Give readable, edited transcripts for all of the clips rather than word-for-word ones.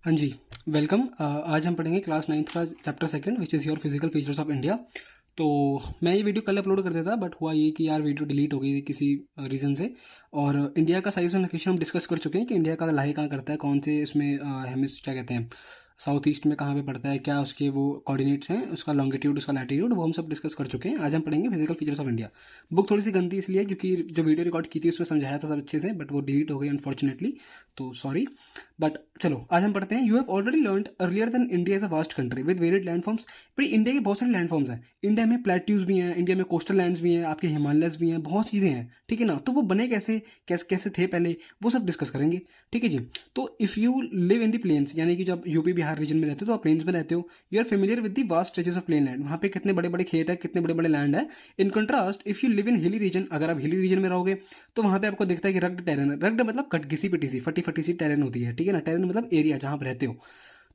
हाँ जी, वेलकम। आज हम पढ़ेंगे क्लास 9th का chapter second which is your physical features of India. तो मैं ये वीडियो कल अपलोड कर देता, बट हुआ ये कि यार वीडियो डिलीट हो गई थी किसी रीज़न से। और इंडिया का साइज एंड लोकेशन हम डिस्कस कर चुके हैं कि इंडिया का लाई कहाँ करता है, कौन से इसमें हेमिस क्या कहते हैं, साउथ ईस्ट में कहाँ पे पड़ता है, क्या उसके वो कोऑर्डिनेट्स हैं, उसका लॉन्गिट्यूड, उसका लैटिट्यूड, वो हम सब डिस्कस कर चुके हैं। आज हम पढ़ेंगे physical features of India. Book थोड़ी सी गंदी इसलिए क्योंकि जो वीडियो रिकॉर्ड की थी उसमें समझाया था सब अच्छे से, बट वो डिलीट हो गई अनफॉर्चुनेटली, तो सॉरी। बट चलो आज हम पढ़ते हैं। You have already learned earlier than India is a vast country with varied landforms. भाई इंडिया के बहुत सारे लैंडफॉर्म्स हैं। इंडिया में प्लेट्यूज भी हैं, इंडिया में कोस्टल लैंड्स भी हैं, आपके हिमालयस भी हैं, बहुत चीज़ें हैं, ठीक है ना। तो वो बने कैसे, कैसे कैसे थे पहले, वो सब डिस्कस करेंगे, ठीक है जी। तो if you live in the plains, यानी कि जब यूपी बिहार रीजन में रहते हो तो आप प्लेन्स में रहते हो, you are familiar with the vast stretches of plain land. वहाँ पे कितने बड़े बड़े खेत है, कितने बड़े बड़े लैंड है। In contrast if you live in hilly region, अगर आप हिली रीजन में रहोगे तो वहाँ पे आपको दिखता है कि रग्ड टेरेन, रग्ड मतलब कट घिसी पिटी सी, फटी फटी सी टेरेन होती है, ठीक है ना। टेरेन मतलब एरिया जहाँ आप रहते हो।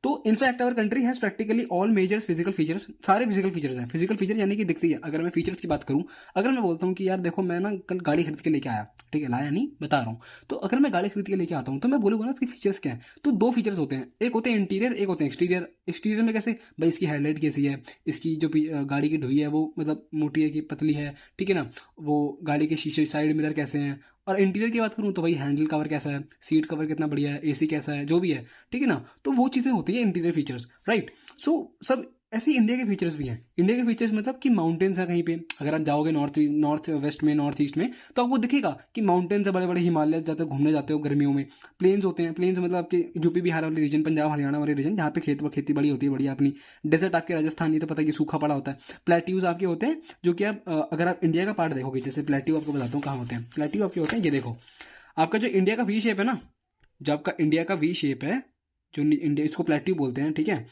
तो in fact our country has practically all major physical features, सारे फिजिकल फीचर्स हैं। फिजिकल फीचर यानी कि दिखती है। अगर मैं फीचर्स की बात करूं, अगर मैं बोलता हूं कि यार देखो मैं ना कल गाड़ी खरीद के लेके आया, ठीक है, लाया नहीं, बता रहा हूं। तो अगर मैं गाड़ी खरीद के लेके आता हूं तो मैं बोलूंगा ना इसके फीचर्स क्या है। तो दो फीचर्स होते हैं, एक होते हैं इंटीरियर, एक होते हैं एक्सटीरियर। एक्सटीरियर में कैसे, भाई इसकी हेडलाइट कैसी है, इसकी जो गाड़ी की ढुई है वो मतलब मोटी है कि पतली है, ठीक है ना। वो गाड़ी के शीशे साइड मिरर कैसे हैं। और इंटीरियर की बात करूँ तो भाई हैंडल कवर कैसा है, सीट कवर कितना बढ़िया है, एसी कैसा है, जो भी है, ठीक है ना। तो वो चीज़ें होती है इंटीरियर फीचर्स, राइट। सो सब ऐसे ही इंडिया के फीचर्स भी हैं। इंडिया के फीचर्स मतलब कि माउंटेन्स हैं कहीं पे, अगर आप जाओगे नॉर्थ वेस्ट में, नॉर्थ ईस्ट में, तो आपको दिखेगा कि माउंटेन्स है, बड़े बड़े हिमालय जाते हो, घूमने जाते हो गर्मियों में। प्लेन्स होते हैं, प्लेन्स मतलब आपके यूपी बिहार वाले रीजन, पंजाब हरियाणा वाले रीजन, जहाँ पे खेती बड़ी होती है बढ़िया अपनी। डेजर्ट आपके राजस्थान, ये तो पता है कि सूखा पड़ा होता है। प्लेट्यूज आपके होते हैं जो कि आप अगर आप इंडिया का पार्ट देखोगे, जैसे प्लेट्यू आपको बताता हूँ कहाँ होते हैं। प्लेट्यू आपके होते हैं, ये देखो, आपका जो इंडिया का वी शेप है ना, जो आपका इंडिया का वी शेप है, जो इंडिया, इसको प्लेट्यू बोलते हैं, ठीक है।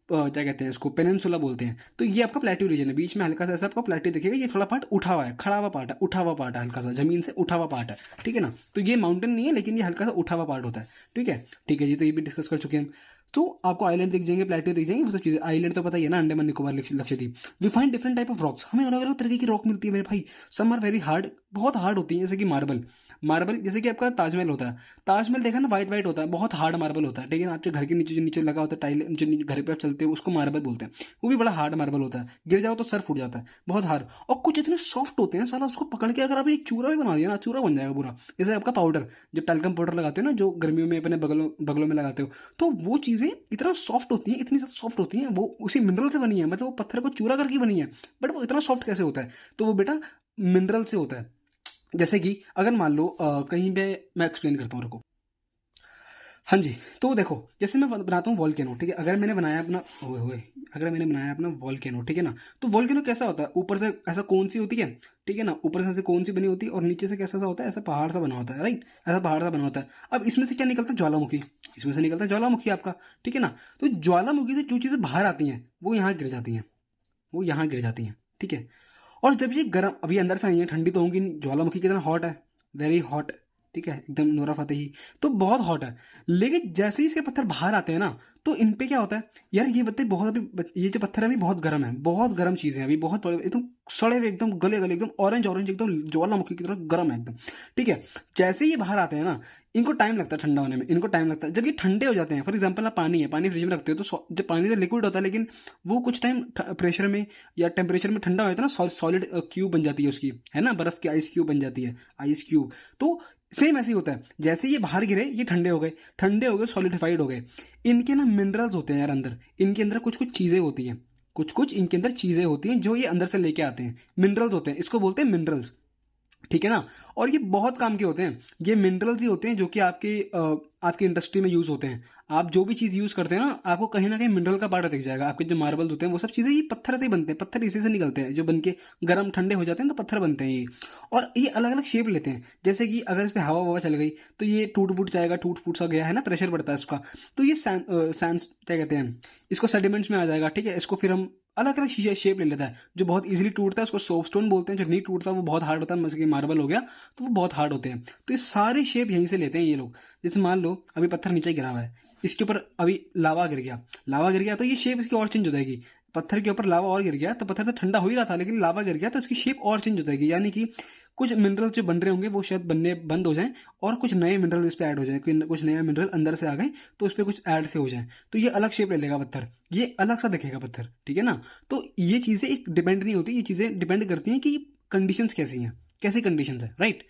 क्या कहते हैं इसको, पेनिनसुला बोलते हैं। तो ये आपका प्लेट्यू रीजन है, बीच में हल्का सा ऐसा आपको प्लेट्यू दिखेगा। ये थोड़ा पार्ट उठा हुआ है, खड़ा हुआ पार्ट है, उठा हुआ पार्ट है, हल्का सा जमीन से उठा हुआ पार्ट है, ठीक है ना। तो ये माउंटेन नहीं है, लेकिन ये हल्का सा उठा हुआ पार्ट होता है, ठीक है। ठीक है जी, तो ये भी डिस्कस कर चुके हैं हम। तो आपको आइलैंड दिख जाएंगे, प्लेट्यू दिख जाएंगे, वो सब चीज़ें। आइलैंड तो पता ही है ना, Andaman Nicobar Lakshadweep. We find different type of rocks, हमें अलग अलग तरह की रॉक मिलती है मेरे भाई। सम आर वेरी हार्ड, बहुत हार्ड होती है, जैसे कि मार्बल। मार्बल जैसे कि आपका ताजमहल होता है, ताजमहल देखा ना, वाइट वाइट होता है, बहुत हार्ड मार्बल होता है, ठीक है ना। आपके घर के नीचे जो नीचे लगा होता है टाइल, जो घर पे आप चलते हो उसको मार्बल बोलते हैं। वो भी बड़ा हार्ड मार्बल होता है, गिर जाओ तो सर फूट जाता है, बहुत हार्ड। और कुछ इतने सॉफ्ट होते हैं, साला उसको पकड़ के अगर आप एक चूरा भी बना दिया ना, चूरा बन जाएगा पूरा। जैसे आपका पाउडर, जो टैल्कम पाउडर लगाते हो ना, जो गर्मियों में अपने बगलों बगलों में लगाते हो, तो वो चीज़ें इतना सॉफ्ट होती हैं, इतनी सॉफ्ट होती हैं, वो उसी मिनरल से बनी है, मतलब वो पत्थर को चूरा करके बनी है। बट वो इतना सॉफ्ट कैसे होता है, तो वो बेटा मिनरल से होता है। जैसे कि अगर मान लो कहीं पे, मैं एक्सप्लेन करता हूँ, रुको। हाँ जी, तो देखो, जैसे मैं बनाता हूँ वॉल्केनो, ठीक है। अगर मैंने बनाया अपना, ओए होए, अगर मैंने बनाया अपना वॉल्केनो, ठीक है ना, तो वॉल्केनो कैसा होता है, ऊपर से ऐसा कौन सी होती है, ठीक है ना, ऊपर से ऐसे कौन सी बनी होती है, और नीचे से कैसा सा होता है, ऐसा पहाड़ सा बना होता है, राइट। ऐसा पहाड़ सा बना होता है। अब इसमें से क्या निकलता है, ज्वालामुखी। इसमें से निकलता है ज्वालामुखी आपका, ठीक है ना। तो ज्वालामुखी से जो चीज़ें बाहर आती हैं वो यहाँ गिर जाती हैं, वो यहाँ गिर जाती हैं, ठीक है। और जब ये गर्म, अभी अंदर से नहीं है, ठंडी तो होंगी नहीं, ज्वालामुखी कितना हॉट है, वेरी हॉट, ठीक है, एकदम नोरा फतेही, तो बहुत हॉट है। लेकिन जैसे ही इसके पत्थर बाहर आते हैं ना, तो इन पे क्या होता है, यार ये पत्ते बहुत, अभी ये जो पत्थर है अभी बहुत गर्म है, बहुत गर्म चीज़ें हैं अभी, बहुत एकदम सड़े हुए, एकदम गले गले, एकदम ऑरेंज ऑरेंज, एकदम ज्वालामुखी की तरह गर्म है एकदम, ठीक है। जैसे ही ये बाहर आते हैं ना, इनको टाइम लगता है ठंडा होने में, इनको टाइम लगता है। जब ये ठंडे हो जाते हैं, फॉर एग्जाम्पल आप पानी है, पानी फ्रिज में रखते हो, तो जब पानी तो लिक्विड होता है, लेकिन वो कुछ टाइम प्रेशर में या टेम्परेचर में ठंडा हो जाता है ना, सॉलिड क्यूब बन जाती है उसकी, है ना, बर्फ की आइस क्यूब बन जाती है, आइस क्यूब। तो सेम ऐसे ही होता है, जैसे ये बाहर गिरे ये ठंडे हो गए, ठंडे हो गए, सॉलिडिफाइड हो गए। इनके ना मिनरल्स होते हैं यार अंदर, इनके अंदर कुछ कुछ चीज़ें होती हैं, कुछ कुछ इनके अंदर चीज़ें होती हैं जो ये अंदर से लेके आते हैं, मिनरल्स होते हैं, इसको बोलते हैं मिनरल्स, ठीक है ना। और ये बहुत काम के होते हैं, ये मिनरल्स ही होते हैं जो कि आपकी इंडस्ट्री में यूज़ होते हैं। आप जो भी चीज़ यूज़ करते हैं ना, आपको कहीं ना कहीं मिनरल का पार्ट दिख जाएगा। आपके जो मार्बल्स होते हैं वो सब चीज़ें ये पत्थर से ही बनते हैं, पत्थर इसी से निकलते हैं, जो बन के गर्म ठंडे हो जाते हैं तो पत्थर बनते हैं ये। और ये अलग अलग शेप लेते हैं, जैसे कि अगर इस पर हवा ववा चल गई तो ये टूट फूट जाएगा, टूट फूट सा गया है ना, प्रेशर पड़ता है इसका, तो ये सैंड क्या कहते हैं, इसको सेडिमेंट्स में आ जाएगा, ठीक है। इसको फिर हम अलग अलग शेप ले लेता है। जो बहुत इजीली टूटता है उसको सोपस्टोन बोलते हैं, जो नहीं टूटता वो बहुत हार्ड होता है, जैसे कि मार्बल हो गया, तो वो बहुत हार्ड होते हैं। तो ये सारे शेप यहीं से लेते हैं ये लोग। जैसे मान लो अभी पत्थर नीचे गिरा हुआ है, इसके ऊपर अभी लावा गिर गया, लावा गिर गया तो ये शेप इसकी और चेंज हो जाएगी। पत्थर के ऊपर लावा और गिर गया तो पत्थर तो ठंडा हो ही रहा था, लेकिन लावा गिर गया तो इसकी शेप और चेंज हो जाएगी, यानी कि कुछ मिनरल जो बन रहे होंगे वो शायद बनने बंद हो जाएं और कुछ नए मिनरल इस पर ऐड हो जाए, कुछ नया मिनरल अंदर से आ गए तो उस पर कुछ ऐड से हो जाए, तो ये अलग शेप ले लेगा पत्थर, ये अलग सा दिखेगा पत्थर, ठीक है ना। तो ये चीज़ें एक डिपेंड नहीं होती, ये चीज़ें डिपेंड करती हैं कि कंडीशंस कैसी हैं, कैसी कंडीशंस है, राइट।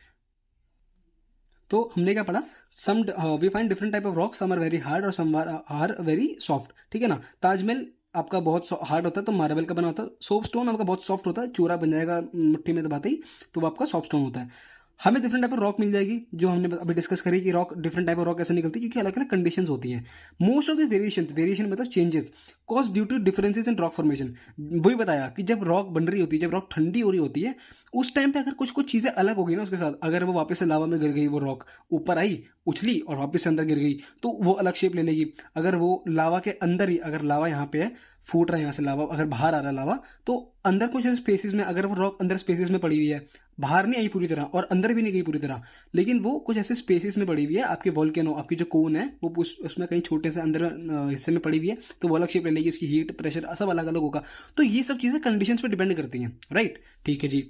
तो हमने क्या पढ़ा, some we find different type of rock, some are very hard और सम आर वेरी सॉफ्ट, ठीक है ना। ताजमहल आपका बहुत हार्ड होता है तो मार्बल का बना होता है, सोप स्टोन आपका बहुत सॉफ्ट होता है, चूरा बन जाएगा मुट्ठी में दबाते ही, तो वो आपका सॉफ्ट स्टोन होता है। हमें डिफरेंट टाइप ऑफ रॉक मिल जाएगी, जो हमने अभी डिस्कस करी कि rock, different type of rock ऐसे निकलती है क्योंकि अलग अलग कंडीशंस होती हैं। मोस्ट ऑफ द वेरिएशन मतलब changes cause due to differences in rock formation. वही बताया कि जब रॉक बन रही होती है, जब रॉक ठंडी हो रही होती है, उस टाइम पे अगर कुछ कुछ चीज़ें अलग होगी ना उसके साथ, अगर वो वापस से लावा में गिर गई, वो रॉक ऊपर आई उछली और वापस से अंदर गिर गई, तो वो अलग शेप ले लेगी। अगर वो लावा के अंदर ही, अगर लावा यहाँ पे है, फूट रहा है यहाँ से लावा, अगर बाहर आ रहा है लावा, तो अंदर कुछ स्पेसिस में, अगर वो रॉक अंदर स्पेसिस में पड़ी हुई है, बाहर नहीं आई पूरी तरह और अंदर भी नहीं गई पूरी तरह, लेकिन वो कुछ ऐसे स्पेसिस में पड़ी हुई है, आपके वोल्केनो, आपकी जो कोन है वो उसमें कहीं छोटे से अंदर हिस्से में पड़ी हुई है, तो वो अलग शेप ले लेगी, उसकी हीट प्रेशर सब अलग अलग होगा। तो ये सब चीज़ें कंडीशंस पे डिपेंड करती हैं, राइट, ठीक है जी।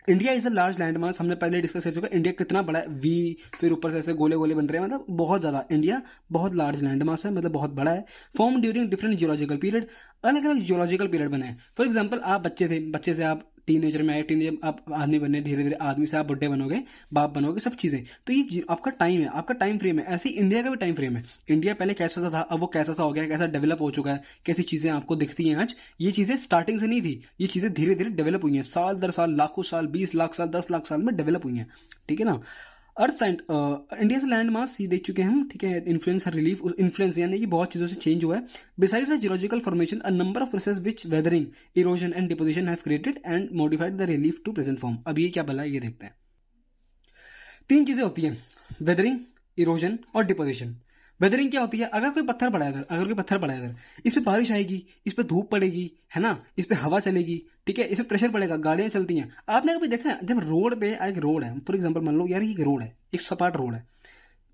India is a large land mass, हमने पहले डिस्कस कर चुका है इंडिया कितना बड़ा है, वी फिर ऊपर से ऐसे गोले गोले बन रहे हैं, मतलब बहुत ज़्यादा इंडिया बहुत लार्ज लैंड मास है, मतलब बहुत बड़ा है। Form during different geological period, अलग अलग जियोलॉजिकल पीरियड बने हैं। फॉर एग्जाम्पल आप बच्चे थे, बच्चे से आप टीनेजर में आए, टीनेजर आप आदमी बने, धीरे धीरे आदमी से आप बुढ़े बनोगे, बाप बनोगे, सब चीज़ें, तो ये आपका टाइम है, आपका टाइम फ्रेम है। ऐसे ही इंडिया का भी टाइम फ्रेम है। इंडिया पहले कैसा सा था, अब वो कैसा सा हो गया, कैसा डेवलप हो चुका है, कैसी चीज़ें आपको दिखती हैं आज, ये चीज़ें स्टार्टिंग से नहीं थी, ये चीज़ें धीरे धीरे डेवलप हुई हैं, साल दर साल, लाखों साल, 20 लाख साल, 10 लाख साल में डेवलप हुई हैं, ठीक है ना। अर्थ इंडिया से लैंड मास ये देख चुके हैं हम, ठीक है। इन्फ्लुएंस रिलीफ, इन्फ्लुएंस यानी कि बहुत चीज़ों से चेंज हुआ है। Besides the geological formation a number of process which weathering, erosion and deposition have created and modified the relief to present form. अब ये क्या भला है, ये देखते हैं। तीन चीज़ें होती हैं, वेदरिंग, इरोजन और डिपोजिशन। वेदरिंग क्या होती है, अगर कोई पत्थर पड़ा है, अगर कोई पत्थर पड़ा है अगर, इस पर बारिश आएगी, इस पर धूप पड़ेगी, है ना, इस पर हवा चलेगी, ठीक है, इस पर प्रेशर पड़ेगा, गाड़ियाँ चलती हैं। आपने कभी देखा है जब रोड पे एक रोड है, फॉर एग्जाम्पल मान लो यार ये रोड है, एक सपाट रोड है,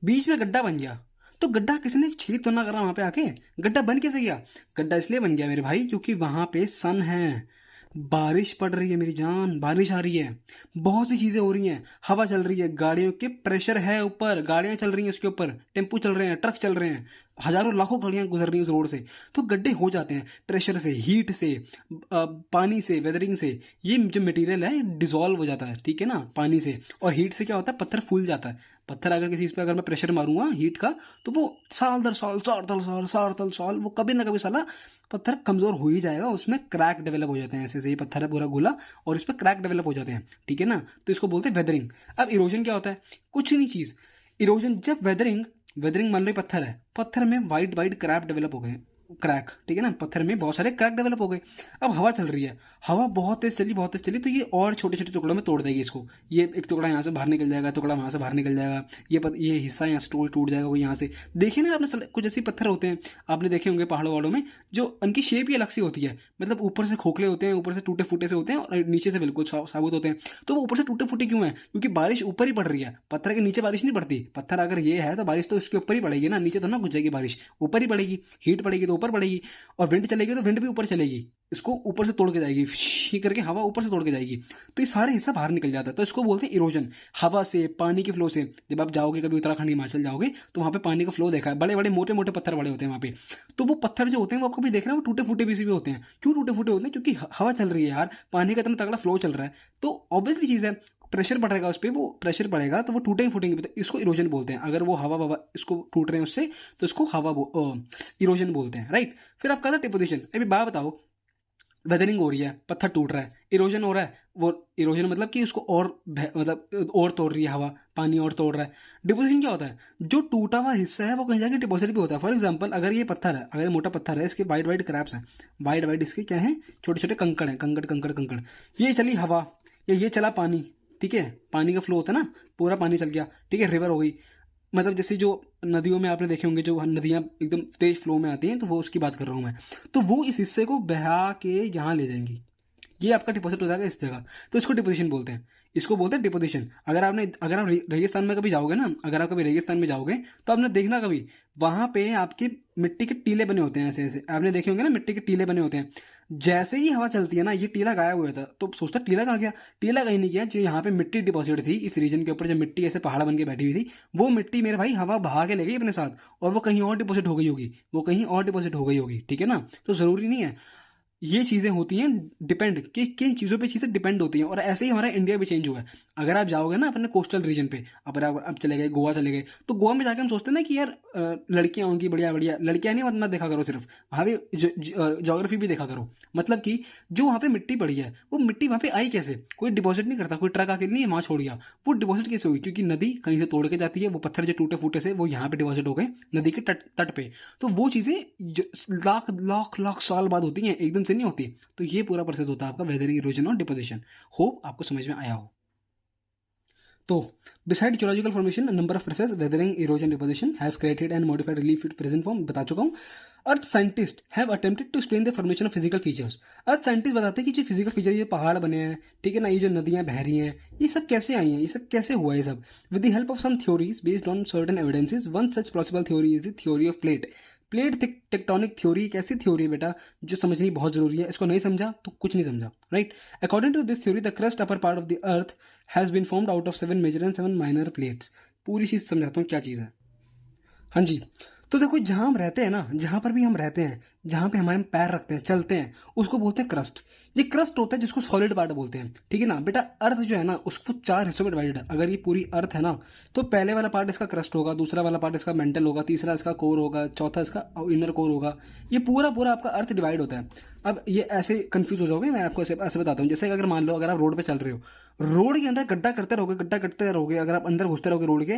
बीच में गड्ढा बन गया, तो गड्ढा किसने छेद तो ना करा वहां पे आके, गड्ढा बन कैसे गया, गड्ढा इसलिए बन गया मेरे भाई क्योंकि वहां पे सन है, बारिश पड़ रही है मेरी जान, बारिश आ रही है, बहुत सी चीजें हो रही हैं, हवा चल रही है, गाड़ियों के प्रेशर है ऊपर, गाड़ियां चल रही हैं उसके ऊपर, टेम्पो चल रहे हैं, ट्रक चल रहे हैं, हजारों लाखों गाड़ियां गुजर रही हैं उस रोड से, तो गड्ढे हो जाते हैं प्रेशर से, हीट से, पानी से, वेदरिंग से। ये जो मटेरियल है डिजोल्व हो जाता है, ठीक है ना, पानी से, और हीट से क्या होता है, पत्थर फूल जाता है। पत्थर अगर किसी इस पर अगर मैं प्रेशर मारूंगा हीट का, तो वो साल दर साल, साल दर साल वो कभी ना कभी साला पत्थर कमजोर हो ही जाएगा, उसमें क्रैक डेवलप हो जाते हैं, ऐसे ही पत्थर है पूरा गोला और इस पर क्रैक डेवलप हो जाते हैं, ठीक है ना, तो इसको बोलते हैं वेदरिंग। अब इरोजन क्या होता है, कुछ नहीं चीज, इरोजन जब वेदरिंग, वेदरिंग मान लो पत्थर है, पत्थर में वाइट वाइट क्रैक डेवलप हो गए, क्रैक, ठीक है ना, पत्थर में बहुत सारे क्रैक डेवलप हो गए। अब हवा चल रही है, हवा बहुत तेज चली, बहुत तेज चली, तो ये और छोटे छोटे टुकड़ों में तोड़ देगी इसको, ये एक टुकड़ा यहाँ से बाहर निकल जाएगा, टुकड़ा वहां से बाहर निकल जाएगा, ये हिस्सा यहाँ से टूट जाएगा, वो यहाँ से। देखिए ना आपने, कुछ ऐसे पत्थर होते हैं आपने देखे होंगे पहाड़ों वालों में, जो उनकी शेप ही अलग सी होती है, मतलब ऊपर से खोखले होते हैं, ऊपर से टूटे फूटे से होते हैं और नीचे से बिल्कुल साबुत होते हैं। तो वो ऊपर से टूटे फूटे क्यों है, क्योंकि बारिश ऊपर ही पड़ रही है, पत्थर के नीचे बारिश नहीं पड़ती। पत्थर अगर ये है तो बारिश तो इसके ऊपर ही पड़ेगी ना, नीचे तो ना घुस जाएगी बारिश, ऊपर ही पड़ेगी, हीट पड़ेगी तो ऊपर पड़ेगी, और विंड चलेगी तो विंड भी ऊपर चलेगी, इसको ऊपर से तोड़ के जाएगी, ही करके हवा ऊपर से तोड़ के जाएगी, तो ये सारे हिस्सा बाहर निकल जाता है, तो इसको बोलते हैं इरोजन। हवा से, पानी के फ्लो से, जब आप जाओगे कभी उत्तराखंड हिमाचल जाओगे तो वहां पे पानी का फ्लो देखा है, बड़े बड़े मोटे मोटे पत्थर बड़े होते हैं वहां पे, तो वो पत्थर जो होते हैं वो आपको भी देख रहे हैं, वो टूटे फूटे भी होते हैं। क्यों टूटे फूटे होते हैं, क्योंकि हवा चल रही है यार, पानी का इतना तगड़ा फ्लो चल रहा है, तो ऑब्वियसली चीज है, प्रेशर बढ़ेगा उस पर, वो प्रेशर बढ़ेगा तो वो टूटेंगे फूटेंगे, तो इसको इरोजन बोलते हैं। अगर वो हवा इसको टूट रहे हैं उससे, तो इसको इरोजन बोलते हैं, राइट। फिर आपका था डिपोजिशन। अभी बात बताओ, वेदरिंग हो रही है, पत्थर टूट रहा है, इरोजन हो रहा है, वो इरोजन मतलब कि उसको और मतलब और तोड़ रही है हवा, पानी और तोड़ रहा है। डिपोजिशन क्या होता है, जो टूटा हुआ हिस्सा है वो कहीं जाके डिपोजिट भी होता है। फॉर एग्जांपल अगर ये पत्थर है, अगर ये मोटा पत्थर है, इसके वाइट वाइट क्रैप्स हैं, वाइट वाइट इसके क्या है, छोटे छोटे कंकड़ हैं, कंकड़, ये चली हवा या ये चला पानी, ठीक है, पानी का फ्लो होता है ना, पूरा पानी चल गया, ठीक है, रिवर हो गई, मतलब जैसे जो नदियों में आपने देखे होंगे जो नदियां एकदम तेज फ्लो में आती हैं, तो वो उसकी बात कर रहा हूं मैं, तो वो इस हिस्से को बहा के यहाँ ले जाएंगी, ये आपका डिपोजिट हो जाएगा इस जगह, तो इसको डिपोजिशन बोलते हैं, इसको बोलते हैं डिपोजिशन। अगर आप रेगिस्तान में कभी जाओगे ना, अगर आप कभी रेगिस्तान में जाओगे तो आपने देखना कभी वहां पे आपके मिट्टी के टीले बने होते हैं, ऐसे ऐसे आपने देखे होंगे ना, मिट्टी के टीले बने होते हैं। जैसे ही हवा चलती है ना, ये टीला गायब हुआ था, तो सोचता टीला कहाँ गया? टीला कहीं नहीं गया। जो यहाँ पे मिट्टी डिपॉजिट थी इस रीजन के ऊपर, जो मिट्टी ऐसे पहाड़ बन के बैठी हुई थी, वो मिट्टी मेरे भाई हवा बहा के ले गई अपने साथ, और वो कहीं और डिपॉजिट हो गई होगी, वो कहीं और डिपॉजिट हो गई होगी, ठीक है ना। तो जरूरी नहीं है, ये चीज़ें होती हैं डिपेंड, कि किन चीज़ों पे चीज़ें डिपेंड होती हैं। और ऐसे ही हमारा इंडिया भी चेंज हुआ है। अगर आप जाओगे ना अपने कोस्टल रीजन पे, अब चले गए गोवा, चले गए, तो गोवा में जाके हम सोचते हैं ना कि यार लड़कियां होंगी बढ़िया बढ़िया, लड़कियां नहीं मत देखा करो सिर्फ, वहाँ पे जोग्राफी भी देखा करो। मतलब कि जो वहाँ पे मिट्टी पड़ी है, वो मिट्टी वहाँ पे आई कैसे? कोई डिपॉजिट नहीं करता, कोई ट्रक आके नहीं वहाँ छोड़ गया, वो डिपॉजिट कैसे हुई? क्योंकि नदी कहीं से तोड़ के जाती है, वो पत्थर जो टूटे फूटे से वो यहाँ पे डिपॉजिट हो गए नदी के तट पे। तो वो चीज़ें लाख लाख लाख साल बाद होती हैं, एकदम से नहीं होती। तो ये पूरा प्रोसेस होता है आपका वेदरिंग, इरोजन और डिपोजिशन। होप आपको समझ में आया हो। तो beside geological formation, number of process weathering, erosion, deposition have created and modified relief it present form, बता चुका हूँ। Earth scientist have attempted to explain the formation of physical features. Earth scientist बताते हैं कि जो फिजिकल फीचर, ये पहाड़ बने हैं, ठीक है ना, ये जो नदियां बह रही हैं, ये सब कैसे आई हैं, ये सब कैसे हुआ, ये सब with the help of some theories based on certain evidences. One such possible theory is the theory of plate tectonic theory. एक ऐसी थ्योरी है बेटा जो समझनी बहुत जरूरी है, इसको नहीं समझा तो कुछ नहीं समझा, right. According to this theory the crust upper part of the earth has been formed out of 7 major and 7 minor plates. पूरी चीज समझाता हूँ क्या चीज़ है। हाँ जी, तो देखो जहाँ हम रहते हैं ना, जहाँ पर भी हम रहते हैं, जहाँ पे हमारे पैर रखते हैं, चलते हैं, उसको बोलते हैं क्रस्ट। ये क्रस्ट होता है जिसको सॉलिड पार्ट बोलते हैं, ठीक है ना बेटा। अर्थ जो है ना, उसको 4 हिस्सों में डिवाइडेड है। अगर ये पूरी अर्थ है ना, तो पहले वाला पार्ट इसका क्रस्ट होगा, दूसरा वाला पार्ट इसका मेंटल होगा, तीसरा इसका कोर होगा, चौथा इसका इनर कोर होगा। ये पूरा पूरा आपका अर्थ डिवाइड होता है। अब ये ऐसे कंफ्यूज हो जाओगे, मैं आपको ऐसे बताता हूँ। जैसे अगर मान लो, अगर आप रोड पे चल रहे हो, रोड के अंदर गड्ढा करते रहोगे, गड्ढा करते रहोगे, अगर आप अंदर घुसते रहोगे रोड के,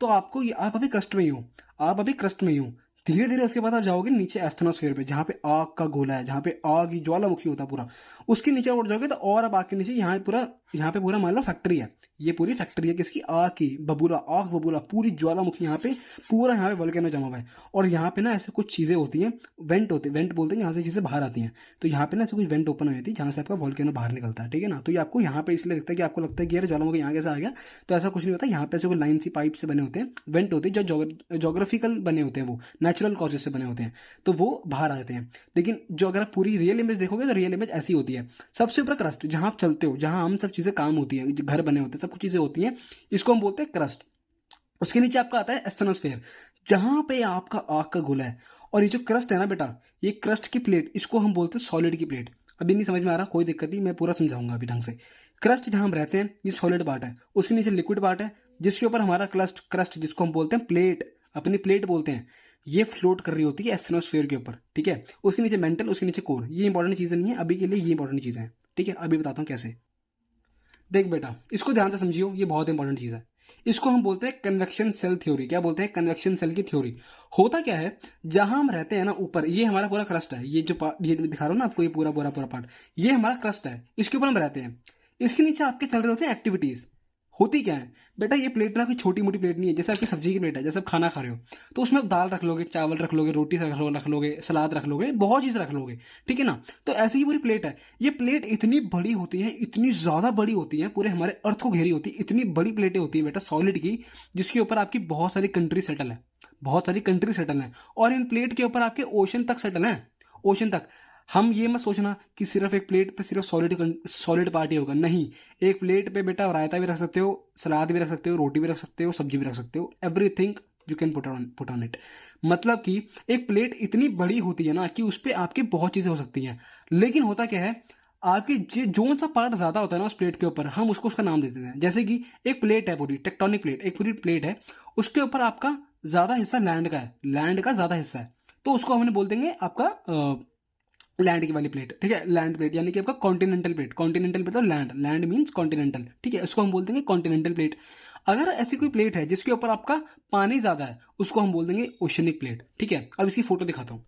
तो आपको आप अभी क्रस्ट में ही हो, आप अभी क्रस्ट में ही हो। धीरे धीरे उसके बाद आप जाओगे नीचे एस्ट्रोनॉस्फेयर पे, जहाँ पे आग का गोला है, जहाँ पे आग की ज्वालामुखी होता है पूरा, उसके नीचे उठ जाओगे तो और अब आग के नीचे यहाँ पे पूरा मान लो फैक्ट्री है। ये पूरी फैक्ट्री है किसकी? आग की, बबूला, आग बबूला, पूरी ज्वालामुखी यहाँ पे, पूरा यहाँ पे वोल्केनो जमा हुआ है। और यहाँ पे ना ऐसे कुछ चीज़ें होती हैं, वेंट होते हैं, वेंट बोलते हैं, यहाँ से चीज़ें बाहर आती हैं। तो यहाँ पे ना ऐसे कुछ वेंट ओपन हो जाती है, जहाँ से आपका वोल्केनो बाहर निकलता है, ठीक है ना। तो ये आपको यहाँ पे इसलिए दिखता है कि आपको लगता है कि यार ज्वालामुखी यहाँ कैसे आ गया, तो ऐसा कुछ नहीं होता। यहाँ पे ऐसे कोई लाइन सी पाइप से बने होते हैं, वेंट होते हैं, जो जोग्राफिकल बने होते हैं, वो नेचुरल कॉजेज से बने होते हैं, तो वो बाहर आ जाते हैं। लेकिन जो अगर आप पूरी रियल इमेज देखोगे तो रियल इमेज ऐसी होती है। सबसे ऊपर क्रस्ट, जहाँ आप चलते हो, जहाँ हम सब चीज़ें काम होती हैं, घर बने होते हैं, सब कुछ चीज़ें होती हैं, इसको हम बोलते हैं क्रस्ट। उसके नीचे आपका आता है एस्ट्रोनॉस्फेयर, जहाँ पे आपका आग का गोला है। और ये जो क्रस्ट है ना बेटा, ये क्रस्ट की प्लेट, इसको हम बोलते हैं सॉलिड की प्लेट। अभी नहीं समझ में आ रहा, कोई दिक्कत नहीं, मैं पूरा समझाऊंगा अभी ढंग से। क्रस्ट जहाँ हम रहते हैं, ये सॉलिड पार्ट है, उसके नीचे लिक्विड पार्ट है, जिसके ऊपर हमारा क्रस्ट जिसको हम बोलते हैं प्लेट, अपनी प्लेट बोलते हैं, ये फ्लोट कर रही होती है एस्ट्रोनॉस्फेयर के ऊपर, ठीक है। उसके नीचे मेंटल, उसके नीचे कोर। ये इंपॉर्टेंट चीज़ें नहीं है अभी के लिए, ये इंपॉर्टेंट चीज़ें हैं, ठीक है। अभी बताता हूँ कैसे। देख बेटा, इसको ध्यान से समझियो, ये बहुत इंपॉर्टेंट चीज़ है। इसको हम बोलते हैं कन्वेक्शन सेल थ्योरी। क्या बोलते हैं? कन्वेक्शन सेल की थ्योरी। होता क्या है, जहां हम रहते हैं ना ऊपर, ये हमारा पूरा क्रस्ट है, ये जो ये दिखा रहा हूं ना आपको, ये पूरा पूरा पूरा पार्ट, ये हमारा क्रस्ट है, इसके ऊपर हम रहते हैं। इसके नीचे आपके चल रहे होते हैं एक्टिविटीज। होती क्या है बेटा, ये प्लेट ना कोई छोटी मोटी प्लेट नहीं है। जैसे आपकी सब्जी की प्लेट है, जैसे आप खाना खा रहे हो, तो उसमें आप दाल रख लोगे, चावल रख लोगे, रोटी रख लोगे, सलाद रख लोगे, बहुत चीज़ रख लोगे, ठीक है ना। तो ऐसी ही पूरी प्लेट है। ये प्लेट इतनी बड़ी होती है, इतनी ज़्यादा बड़ी होती है, पूरे हमारे अर्थ को घेरी होती है। इतनी बड़ी प्लेटें होती है बेटा सॉलिड की, जिसके ऊपर आपकी बहुत सारी कंट्री सेटल है, बहुत सारी कंट्री सेटल है। और इन प्लेट के ऊपर आपके ओशन तक सेटल है, ओशन तक। हम ये मत सोचना कि सिर्फ एक प्लेट पे सिर्फ सॉलिड पार्ट ही होगा, नहीं। एक प्लेट पे बेटा रायता भी रख सकते हो, सलाद भी रख सकते हो, रोटी भी रख सकते हो, सब्जी भी रख सकते हो, everything you can put on it. मतलब कि एक प्लेट इतनी बड़ी होती है ना कि उस पर आपकी बहुत चीज़ें हो सकती हैं। लेकिन होता क्या है, आपकी जोन सा पार्ट ज़्यादा होता है ना उस प्लेट के ऊपर, हम उसका नाम देते हैं। जैसे कि एक प्लेट है पूरी, टेक्टोनिक प्लेट, एक पूरी प्लेट है, उसके ऊपर आपका ज़्यादा हिस्सा लैंड का है, लैंड का ज़्यादा हिस्सा है, तो उसको हमने बोल देंगे आपका लैंड की वाली प्लेट, ठीक है। लैंड प्लेट यानी कि आपका कॉन्टिनेंटल प्लेट, कॉन्टिनेंटल प्लेट, तो लैंड मीन्स कॉन्टिनेंटल, ठीक है। उसको हम बोल देंगे कॉन्टिनेंटल प्लेट। अगर ऐसी कोई प्लेट है जिसके ऊपर आपका पानी ज्यादा है, उसको हम बोल देंगे ओशनिक प्लेट, ठीक है। अब इसकी फोटो दिखाता हूँ।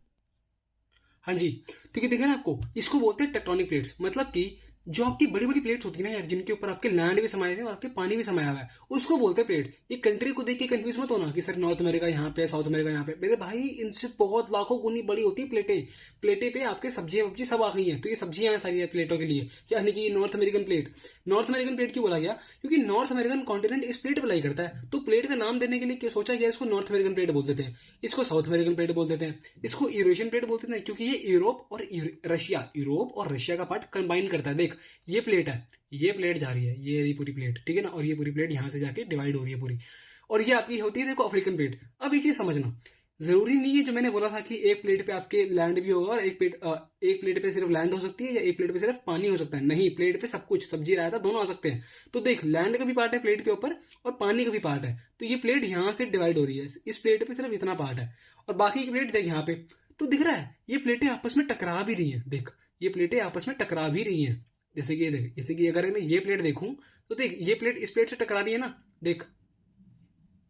हाँ जी, ठीक है, दिखे ना आपको, इसको बोलते हैं टेक्टोनिक प्लेट्स। मतलब कि जो आपकी बड़ी बड़ी प्लेट्स होती है ना यार, जिनके ऊपर आपके लैंड भी समाये हुए हैं और आपके पानी भी समाया हुआ है, उसको बोलते हैं प्लेट। ये कंट्री को देख के कंफ्यूज मत होना कि सर नॉर्थ अमेरिका यहाँ पे, साउथ अमेरिका यहाँ पे। मेरे भाई इनसे बहुत लाखों गुनी बड़ी होती है प्लेटें। प्लेटें पे आपके सब्जियां वब्जी सब आ गई हैं, तो ये सब्जियां हैं सारी प्लेटों के लिए, यानी कि north American plate. North American plate क्यों बोला गया? क्योंकि नॉर्थ अमेरिकन कॉन्टिनेंट इस प्लेट पर लाई करता है, तो प्लेट का नाम देने के लिए क्या सोचा गया, इसको नॉर्थ अमेरिकन प्लेट बोल देते हैं, इसको साउथ अमेरिकन प्लेट बोल देते हैं, इसको यूरेशियन प्लेट बोलते हैं, क्योंकि ये यूरोप और रशिया का पार्ट कंबाइन करता है। देख ये प्लेट है, ये प्लेट जा रही है, ये पूरी प्लेट, ठीक है ना, और ये पूरी प्लेट यहां से जाके डिवाइड हो रही है पूरी, और ये आपकी होती है देखो अफ्रीकन प्लेट। अब ये चीज समझना, जरूरी नहीं है जो मैंने बोला था कि एक प्लेट पे आपके लैंड भी होगा और एक प्लेट पे सिर्फ लैंड हो सकती है या एक प्लेट पे सिर्फ पानी हो सकता है। नहीं, प्लेट पे सब कुछ, सब्जी रायता दोनों आ सकते हैं। तो देख लैंड का भी पार्ट है प्लेट के ऊपर और पानी का भी पार्ट है, तो ये प्लेट यहां से डिवाइड हो रही है, इस प्लेट पे सिर्फ इतना पार्ट है और बाकी की प्लेट देख यहाँ पे, तो दिख रहा है ये प्लेटें आपस में टकरा भी रही हैं। देख ये प्लेटें आपस में टकरा भी रही हैं, जैसे कि ये देख, जैसे कि अगर मैं ये प्लेट देखूं तो देख ये प्लेट इस प्लेट से टकरा रही है ना, देख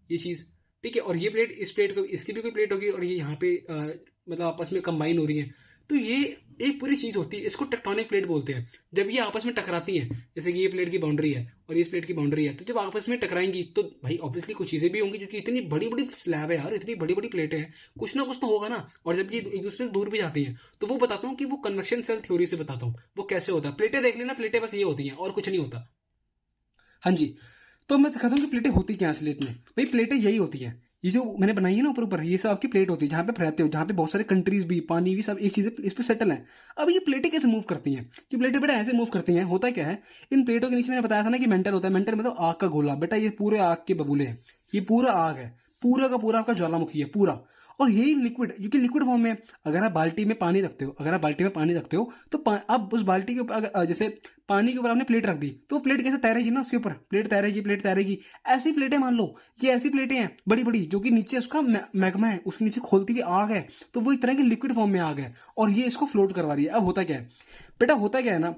ये चीज, ठीक है, और ये प्लेट इस प्लेट को, इसकी भी कोई प्लेट होगी और ये यहाँ पे मतलब आपस में कंबाइन हो रही है, तो ये एक पूरी चीज होती है, इसको टेक्टोनिक प्लेट बोलते हैं। जब ये आपस में टकराती हैं, जैसे कि ये प्लेट की बाउंड्री है और इस प्लेट की बाउंड्री है, तो जब आपस में टकराएंगी तो भाई ऑब्वियसली कुछ चीजें भी होंगी, क्योंकि इतनी बड़ी बड़ी स्लैब है यार, इतनी बड़ी बड़ी प्लेटें हैं, कुछ ना कुछ तो होगा ना। और जब ये एक दूसरे से दूर भी जाती हैं, तो वो बताता हूँ कि वो कन्वेक्शन सेल थ्योरी से बताता हूँ वो कैसे होता है। प्लेटें देख लेना, प्लेटें बस ये होती हैं और कुछ नहीं होता। हाँ जी, तो मैं सिखाता हूँ कि प्लेटें होती क्या असलियत में। भाई प्लेटें यही होती हैं, ये जो मैंने बनाई है ना ऊपर ऊपर, ये सब आपकी प्लेट होती है जहाँ पे आप रहते हो, जहाँ पे बहुत सारे कंट्रीज भी, पानी भी, सब एक चीज़ इस पे सेटल है। अब ये प्लेटें कैसे मूव करती हैं? कि प्लेटें बेटा ऐसे मूव करती हैं, होता क्या है, इन प्लेटों के नीचे मैंने बताया था ना कि मेंटल होता है। मेंटल मतलब आग का गोला। बेटा ये पूरे आग के बबूले हैं, ये पूरा आग है, पूरा का पूरा आपका ज्वालामुखी है पूरा। और यही लिक्विड, क्योंकि लिक्विड फॉर्म में, अगर आप बाल्टी में पानी रखते हो, अगर आप बाल्टी में पानी रखते हो तो आप उस बाल्टी के ऊपर जैसे पानी के ऊपर आपने प्लेट रख दी, तो वो प्लेट कैसे तैरेगी ना, उसके ऊपर प्लेट तैरेगी, प्लेट तैरेगी। ऐसी प्लेटें मान लो, ये ऐसी प्लेटें हैं बड़ी बड़ी, जो कि नीचे उसका मैग्मा है, उसके नीचे खोलती हुई आग है, तो वो एक तरह की लिक्विड फॉर्म में आग है और ये इसको फ्लोट करवा रही है। अब होता क्या है बेटा, होता क्या है ना,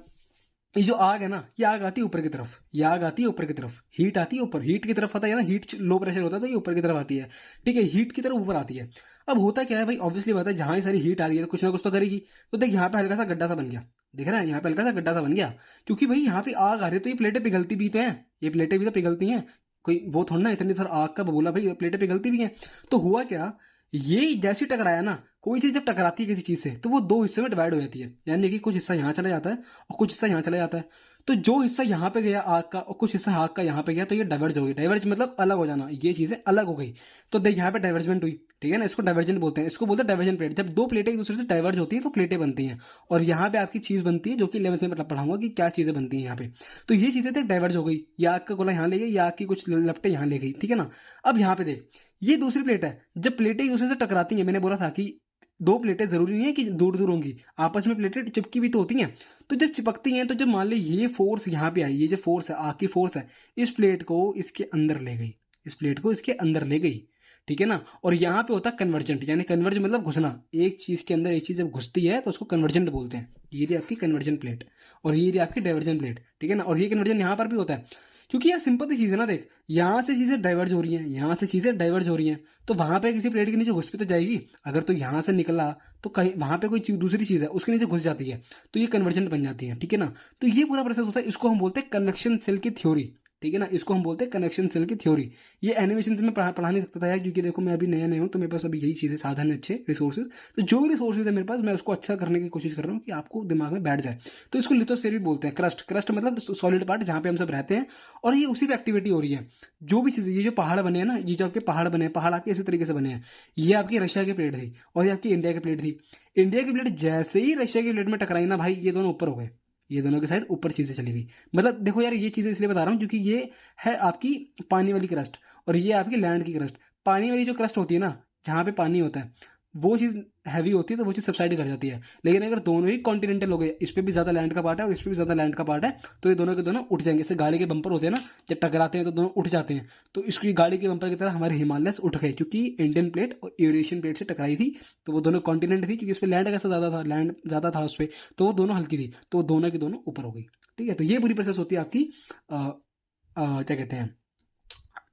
ये जो आग है ना, ये आग आती है ऊपर की तरफ, ये आग आती है ऊपर की तरफ, हीट आती है ऊपर, हीट की तरफ आता है ना, हीट लो प्रेशर होता है तो ये ऊपर की तरफ आती है, ठीक है, हीट की तरफ ऊपर आती है। अब होता क्या है भाई, ऑब्वियसली बात है, जहां ये सारी हीट आ रही है तो कुछ ना कुछ तो करेगी। तो देख यहाँ पे हल्का सा गड्ढा सा बन गया, दिख रहा है, यहाँ पे हल्का सा गड्ढा सा बन गया, क्योंकि भाई यहाँ पे आग आ रही है तो ये प्लेटें पिघलती भी तो हैं, ये प्लेटें भी तो पिघलती हैं, कोई वो थोड़ा ना इतनी सर आग का बबूला, भाई प्लेटें पिघलती भी हैं। तो हुआ क्या, ये जैसे टकराया ना, कोई चीज जब टकराती है किसी चीज से तो वो दो हिस्से में डिवाइड हो जाती है, यानी कि कुछ हिस्सा यहाँ चला जाता है और कुछ हिस्सा यहाँ चला जाता है। तो जो हिस्सा यहाँ पे गया आग का और कुछ हिस्सा आग का यहाँ पे गया, तो ये डाइवर्ज हो गई। डाइवर्ज मतलब अलग हो जाना, ये चीजें अलग हो गई। तो देख यहाँ पे डाइवर्जमेंट हुई, ठीक है ना, इसको डाइवर्जेंट बोलते हैं, इसको बोलते हैं डाइवर्जन प्लेट। जब दो प्लेटें एक दूसरे से डाइवर्ज होती हैं तो प्लेटें बनती हैं, और यहाँ पे आपकी चीज बनती है, जो कि 11th में पढ़ाऊंगा कि क्या चीजें बनती हैं यहाँ पे। तो ये चीजें देख डाइवर्ज हो गई, या आग का गोला यहाँ ले गई, या आग की कुछ लपटें यहाँ ले गई, ठीक है ना। अब यहाँ पे देख, ये दूसरी प्लेट है, जब प्लेटें एक दूसरे से टकराती हैं, मैंने बोला था कि दो प्लेटें जरूरी नहीं है कि दूर दूर होंगी, आपस में प्लेटें चिपकी भी तो होती हैं। तो जब चिपकती हैं, तो जब मान ली ये फोर्स यहाँ पे आई, ये जो फोर्स है, आग की फोर्स है, इस प्लेट को इसके अंदर ले गई, इस प्लेट को इसके अंदर ले गई, ठीक है ना। और यहाँ पे होता है कन्वर्जेंट, यानी कन्वर्ज मतलब घुसना, एक चीज के अंदर एक चीज जब घुसती है तो उसको कन्वर्जेंट बोलते हैं। ये रही आपकी कन्वर्जन प्लेट और ये रही आपकी डाइवर्जन प्लेट, ठीक है ना। और ये कन्वर्जन यहाँ पर भी होता है, क्योंकि यार सिंपल सी चीज़ है ना, देख यहाँ से चीज़ें डाइवर्ज हो रही हैं, यहाँ से चीज़ें डाइवर्ज हो रही हैं, तो वहाँ पे किसी प्लेट के नीचे घुस भी तो जाएगी। अगर तो यहाँ से निकला तो कहीं वहाँ पे कोई दूसरी चीज़ है उसके नीचे घुस जाती है, तो ये कन्वर्जेंट बन जाती है, ठीक है ना। तो ये पूरा प्रोसेस होता है, इसको हम बोलते हैं कन्वेक्शन सेल की थ्योरी, ठीक है ना, इसको हम बोलते हैं कनेक्शन सेल की थ्योरी। ये एनिमेशन से मैं पढ़ा नहीं सकता था यार, क्योंकि देखो मैं अभी नया नया हूँ, तो मेरे पास अभी यही चीज़ें साधन है, अच्छे रिसोर्सेज। तो जो भी रिसोर्सेज है मेरे पास, मैं उसको अच्छा करने की कोशिश कर रहा हूँ कि आपको दिमाग में बैठ जाए। तो इसको लिथोस्फीयर भी बोलते हैं, क्रस्ट, क्रस्ट मतलब सॉलिड पार्ट जहाँ पे हम सब रहते हैं, और ये उसी पे एक्टिविटी हो रही है। जो भी चीज़ें, ये जो पहाड़ बने हैं ना, ये जो आपके पहाड़ बने हैं, पहाड़ आपके इसी तरीके से बने हैं। ये आपकी रशिया की प्लेट थी और ये आपकी इंडिया की प्लेट थी। इंडिया की प्लेट जैसे ही रशिया की प्लेट में टकराई ना भाई, ये दोनों ऊपर हो गए, ये दोनों की साइड ऊपर चीज़ें चली गई। मतलब देखो यार, ये चीज़ें इसलिए बता रहा हूँ क्योंकि ये है आपकी पानी वाली क्रस्ट और ये आपकी लैंड की क्रस्ट। पानी वाली जो क्रस्ट होती है ना, जहाँ पे पानी होता है, वो चीज़ हैवी होती है, तो वो चीज़ सबसाइड कर जाती है। लेकिन अगर दोनों ही कॉन्टिनेंटल हो गए, इस पर भी ज़्यादा लैंड का पार्ट है और इस पर भी ज़्यादा लैंड का पार्ट है, तो ये दोनों के दोनों उठ जाएंगे। जैसे गाड़ी के बंपर होते हैं ना, जब टकराते हैं तो दोनों उठ जाते हैं, तो इसकी गाड़ी के बंपर की तरह हमारे हिमालयस उठ गए, क्योंकि इंडियन प्लेट और यूरेशियन प्लेट से टकराई थी। तो वो दोनों कॉन्टिनेंट थी, क्योंकि उस पर लैंड कैसा ज़्यादा था, लैंड ज़्यादा था उस पर, तो वो दोनों हल्की थी, तो दोनों की दोनों ऊपर हो गई, ठीक है। तो ये पूरी प्रोसेस होती है आपकी क्या कहते हैं,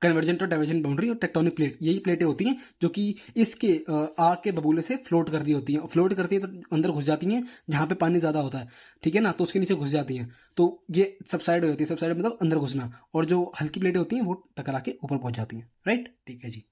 कन्वर्जेंट और डाइवर्जेंट बाउंड्री और टेक्टोनिक प्लेट, यही प्लेटें होती हैं जो कि इसके आग के बबूले से फ्लोट कर रही होती हैं। फ्लोट करती है तो अंदर घुस जाती हैं जहाँ पे पानी ज़्यादा होता है, ठीक है ना, तो उसके नीचे घुस जाती हैं, तो ये सबसाइड हो जाती है। सबसाइड मतलब अंदर घुसना, और जो हल्की प्लेटें होती हैं वो टकरा के ऊपर पहुंच जाती हैं, राइट, ठीक है जी।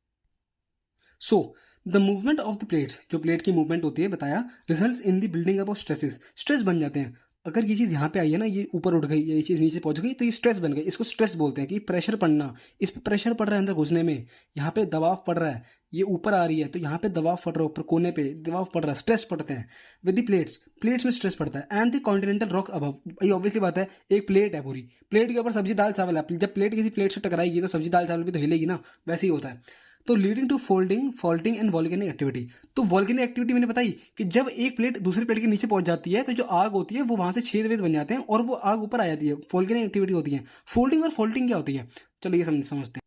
So the movement of the plates, जो प्लेट की मूवमेंट होती है बताया, results in the building up of stresses, stress बन जाते हैं। अगर ये चीज़ यहाँ पे आई है ना, ये ऊपर उठ गई या ये चीज़ नीचे पहुंच गई तो ये स्ट्रेस बन गई। इसको स्ट्रेस बोलते हैं कि प्रेशर पड़ना, इस पर प्रेशर पड़ रहा है अंदर घुसने में, यहाँ पे दबाव पड़ रहा है, ये ऊपर आ रही है तो यहाँ पे दबाव पड़ रहा है, ऊपर कोने पे दबाव पड़ रहा है, स्ट्रेस पड़ते हैं विद द प्लेट्स, प्लेट्स में स्ट्रेस पड़ता है। And the continental rock above, ये ऑब्वियसली बात है, एक प्लेट है पूरी, प्लेट के ऊपर सब्जी दाल चावल है, जब प्लेट किसी प्लेट से टकराएगी तो सब्जी दाल चावल भी तो हिलेगी ना, वैसे ही होता है। तो leading to folding, faulting and volcanic activity. तो वॉल्केनिक एक्टिविटी मैंने बताई कि जब एक प्लेट दूसरी प्लेट के नीचे पहुंच जाती है तो जो आग होती है वो वहां से छेद वेद बन जाते हैं और वो आग ऊपर आ जाती है, वॉल्केनिक एक्टिविटी होती है। फोल्डिंग और फॉल्टिंग क्या होती है, चलो ये समझते हैं।